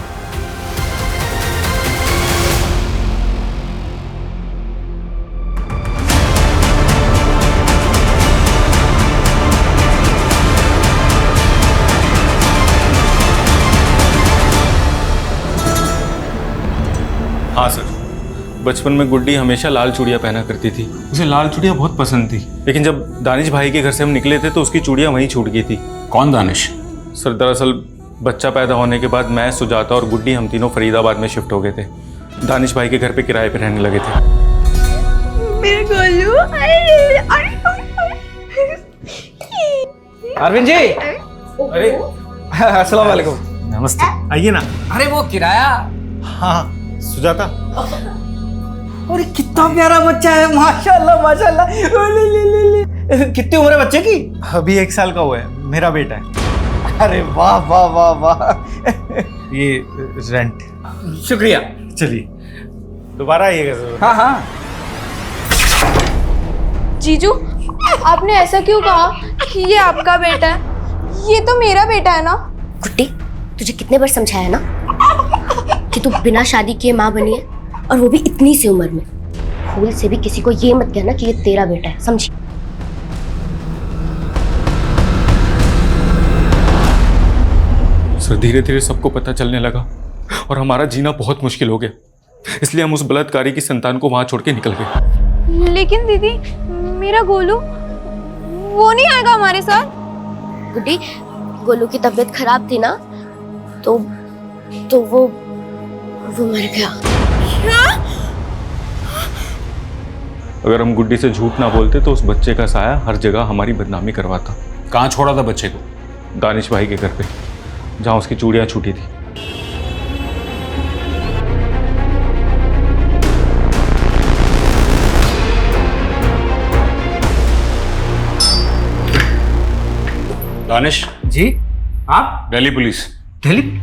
हाँ सर, बचपन में गुड्डी हमेशा लाल चूड़ियाँ पहना करती थी। उसे लाल चूड़ियाँ बहुत पसंद थी, लेकिन जब दानिश भाई के घर से हम निकले थे तो उसकी चूड़ियाँ वहीं छूट गई थी। कौन दानिश? सर दरअसल बच्चा पैदा होने के बाद मैं, सुजाता और गुड्डी हम तीनों फरीदाबाद में शिफ्ट हो गए थे। दानिश भाई के घर पे किराए पे रहने लगे थे। मेरे गोलू, अरविंद जी, अरे अस्सलाम वालेकुम। नमस्ते, आइए ना। अरे वो किराया। हाँ सुजाता। अरे कितना प्यारा बच्चा है, माशाल्लाह माशाल्लाह। ले ले ले ले। कितनी उम्र है बच्चे की? अभी 1 साल का हुआ है, मेरा बेटा है। अरे वाह वाह वाह वाह। ये रेंट। शुक्रिया। चलिए दोबारा आइएगा जरूर। हाँ हाँ। जीजू आपने ऐसा क्यों कहा कि ये आपका बेटा है? ये तो मेरा बेटा है ना। गुड्डी, तुझे कितने बार समझाया ना कि तू बिना शादी किए माँ बनी है, और वो भी इतनी सी उम्र में। भूल से भी किसी को ये मत कहना कि ये तेरा बेटा है, समझी? सर धीरे धीरे सबको पता चलने लगा और हमारा जीना बहुत मुश्किल हो गया, इसलिए हम उस बलात्कारी की संतान को वहां छोड़ के निकल गए। लेकिन दीदी, मेरा गोलू वो नहीं आएगा हमारे साथ। गुड्डी, गोलू की तबीयत खराब थी ना, तो वो मर गया। अगर हम गुड्डी से झूठ ना बोलते तो उस बच्चे का साया हर जगह हमारी बदनामी करवाता। कहाँ छोड़ा था बच्चे को? दानिश भाई के घर पे, जहां उसकी चूड़ियां छूटी थी। दानिश जी, आप? दिल्ली पुलिस। दिल्ली?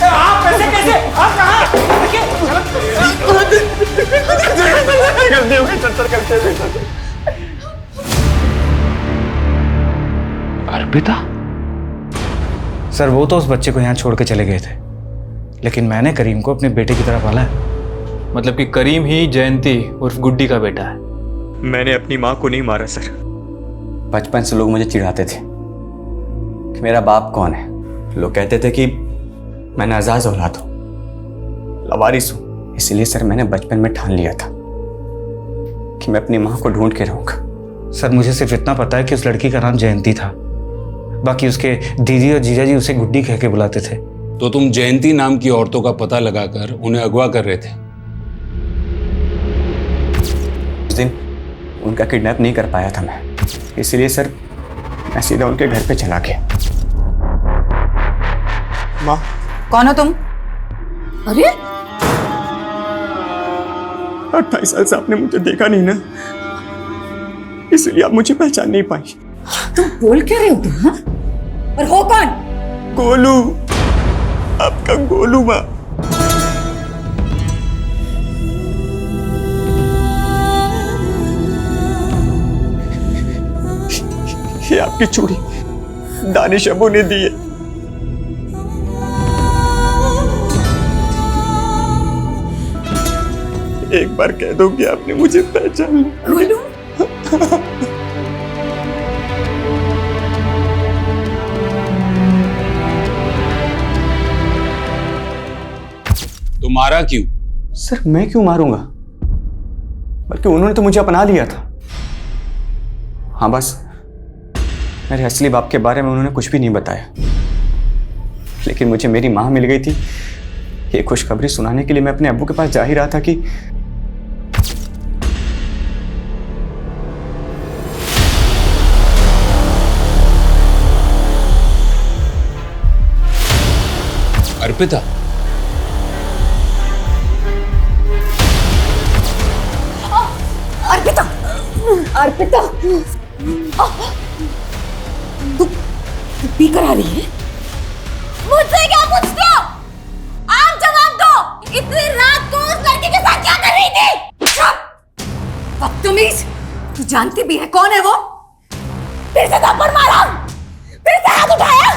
आप कैसे कैसे? आप कहाँ? अर्पिता? सर वो तो उस बच्चे को यहाँ छोड़ के चले गए थे, लेकिन मैंने करीम को अपने बेटे की तरह पाला है। मतलब कि करीम ही जयंती उर्फ गुड्डी का बेटा है? मैंने अपनी माँ को नहीं मारा सर। बचपन से लोग मुझे चिढ़ाते थे कि मेरा बाप कौन है। लोग कहते थे कि मैं नाजाज औलाद हूँ, लवारिस हूँ। इसलिए सर मैंने बचपन में ठान लिया था कि मैं अपनी माँ को ढूंढ के रहूँगा। सर मुझे सिर्फ इतना पता है कि उस लड़की का नाम जयंती था, बाकी उसके दीदी और जीजा जी उसे गुड्डी कह के बुलाते थे। तो तुम जयंती नाम की औरतों का पता लगाकर उन्हें अगवा कर रहे थे। उस दिन उनका किडनैप नहीं कर पाया था मैं, इसलिए सर मैं सीधा उनके घर पे चला गया। माँ, कौन हो तुम? अरे 28 साल से आपने मुझे देखा नहीं ना, इसलिए आप मुझे पहचान नहीं पाई। तुम बोल क्या रहे हो तुम? हाँ? और हो कौन? गोलू, आपका गोलू माँ। ये आपकी चूड़ी दानिश अबू ने दी है। एक बार कह दो कि आपने मुझे पहचान लिया। गोलू, तो मारा क्यों? सर मैं क्यों मारूंगा, बल्कि उन्होंने तो मुझे अपना लिया था। हाँ बस मेरे असली बाप के बारे में उन्होंने कुछ भी नहीं बताया, लेकिन मुझे मेरी माँ मिल गई थी। ये खुशखबरी सुनाने के लिए मैं अपने अब्बू के पास जा ही रहा था कि अर्पिता। अर्पिता, अर्पिता, तू पी कर आ रही है? मुझसे क्या पूछते हो? आप जवाब दो। इतनी रात को उस लड़के के साथ क्या कर रही थी? बदतमीज, तू जानती भी है कौन है वो? फिर से थप्पड़ मारा, फिर से हाथ उठाया।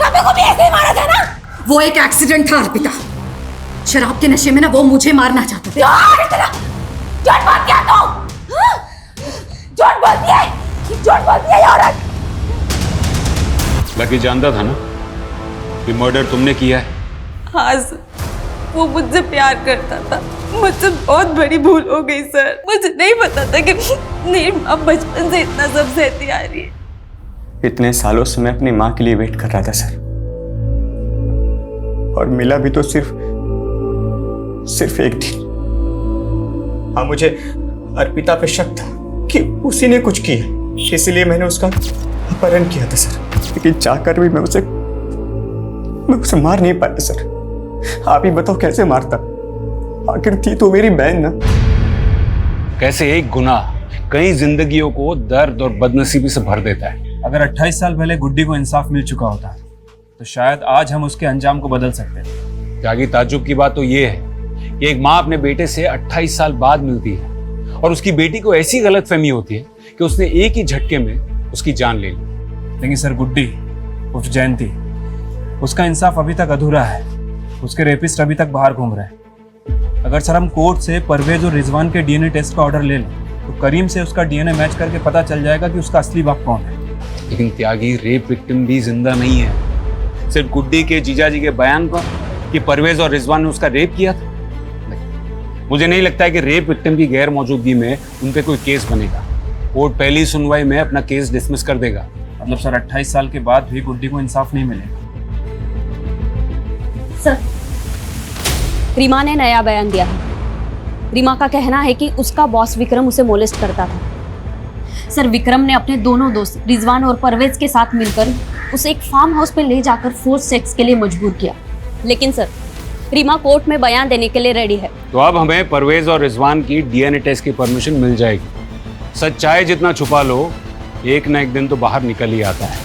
कभी को भी ऐसे ही मारा था ना? वो एक एक्सीडेंट था अर्पिता। शराब के नशे में ना वो मुझे मारना चाहता था। झूठ बोल दिया तू। झूठ बोलती है, झूठ बोलती है ये औरत। लकी जानता था ना कि मर्डर तुमने किया है। हाँ सर, वो मुझसे प्यार करता था। मुझसे बहुत बड़ी भूल हो गई सर। मुझे नहीं पता था कि मेरी माँ बचपन से इतना सब सहती आ रही है। इतने सालों से मैं अपनी माँ के लिए वेट कर रहा था सर, और मिला भी तो सिर्फ एक दिन। हाँ मुझे अर्पिता पे शक था कि उसी ने कुछ किया, इसलिए मैंने उसका अपहरण किया था सर। लेकिन चाहकर भी मैं उसे मार नहीं पाया सर। आप ही बताओ कैसे मारता? आखिर थी तो मेरी बहन ना। कैसे एक गुनाह कई जिंदगियों को दर्द और बदनसीबी से भर देता है। अगर 28 साल पहले गुड्डी को इंसाफ मिल चुका होता तो शायद आज हम उसके अंजाम को बदल सकते थे। त्यागी, ताज्जुब की बात तो ये है कि एक माँ अपने बेटे से 28 साल बाद मिलती है और उसकी बेटी को ऐसी गलतफहमी होती है कि उसने एक ही झटके में उसकी जान ले ली। लेकिन सर गुड्डी उस जयंती, उसका इंसाफ अभी तक अधूरा है। उसके रेपिस्ट अभी तक बाहर घूम रहे हैं। अगर सर हम कोर्ट से परवेज और रिजवान के डीएनए टेस्ट का ऑर्डर ले लें तो करीम से उसका डीएनए मैच करके पता चल जाएगा कि उसका असली बाप कौन है। लेकिन त्यागी, रेप विक्टिम भी जिंदा नहीं है। सिर्फ गुड्डी के जीजा जी के बयान पर कि परवेज और रिजवान ने उसका रेप किया था, मुझे नहीं लगता है कि रेप विक्टिम की गैर मौजूदगी में उन पे कोई केस बनेगा। कोर्ट पहली सुनवाई में अपना केस डिसमिस कर देगा। मतलब सर 28 साल के बाद भी गुड्डी को इंसाफ नहीं मिलेगा। सर, रीमा ने नया बयान दिया है। रीमा का कहना है कि उसका बॉस विक्रम उसे मोलेस्ट करता था। सर, विक्रम ने अपने दोनों दोस्त रिजवान और परवेज के साथ मिलकर उसे एक फार्म हाउस पे ले जाकर फोर्स सेक्स के लिए मजबूर किया। लेकिन सर, रीमा कोर्ट में बयान देने के लिए रेडी है। तो अब हमें परवेज और रिजवान की डीएनए टेस्ट की परमिशन मिल जाएगी। सच्चाई जितना छुपा लो, एक ना एक दिन तो बाहर निकल ही आता है।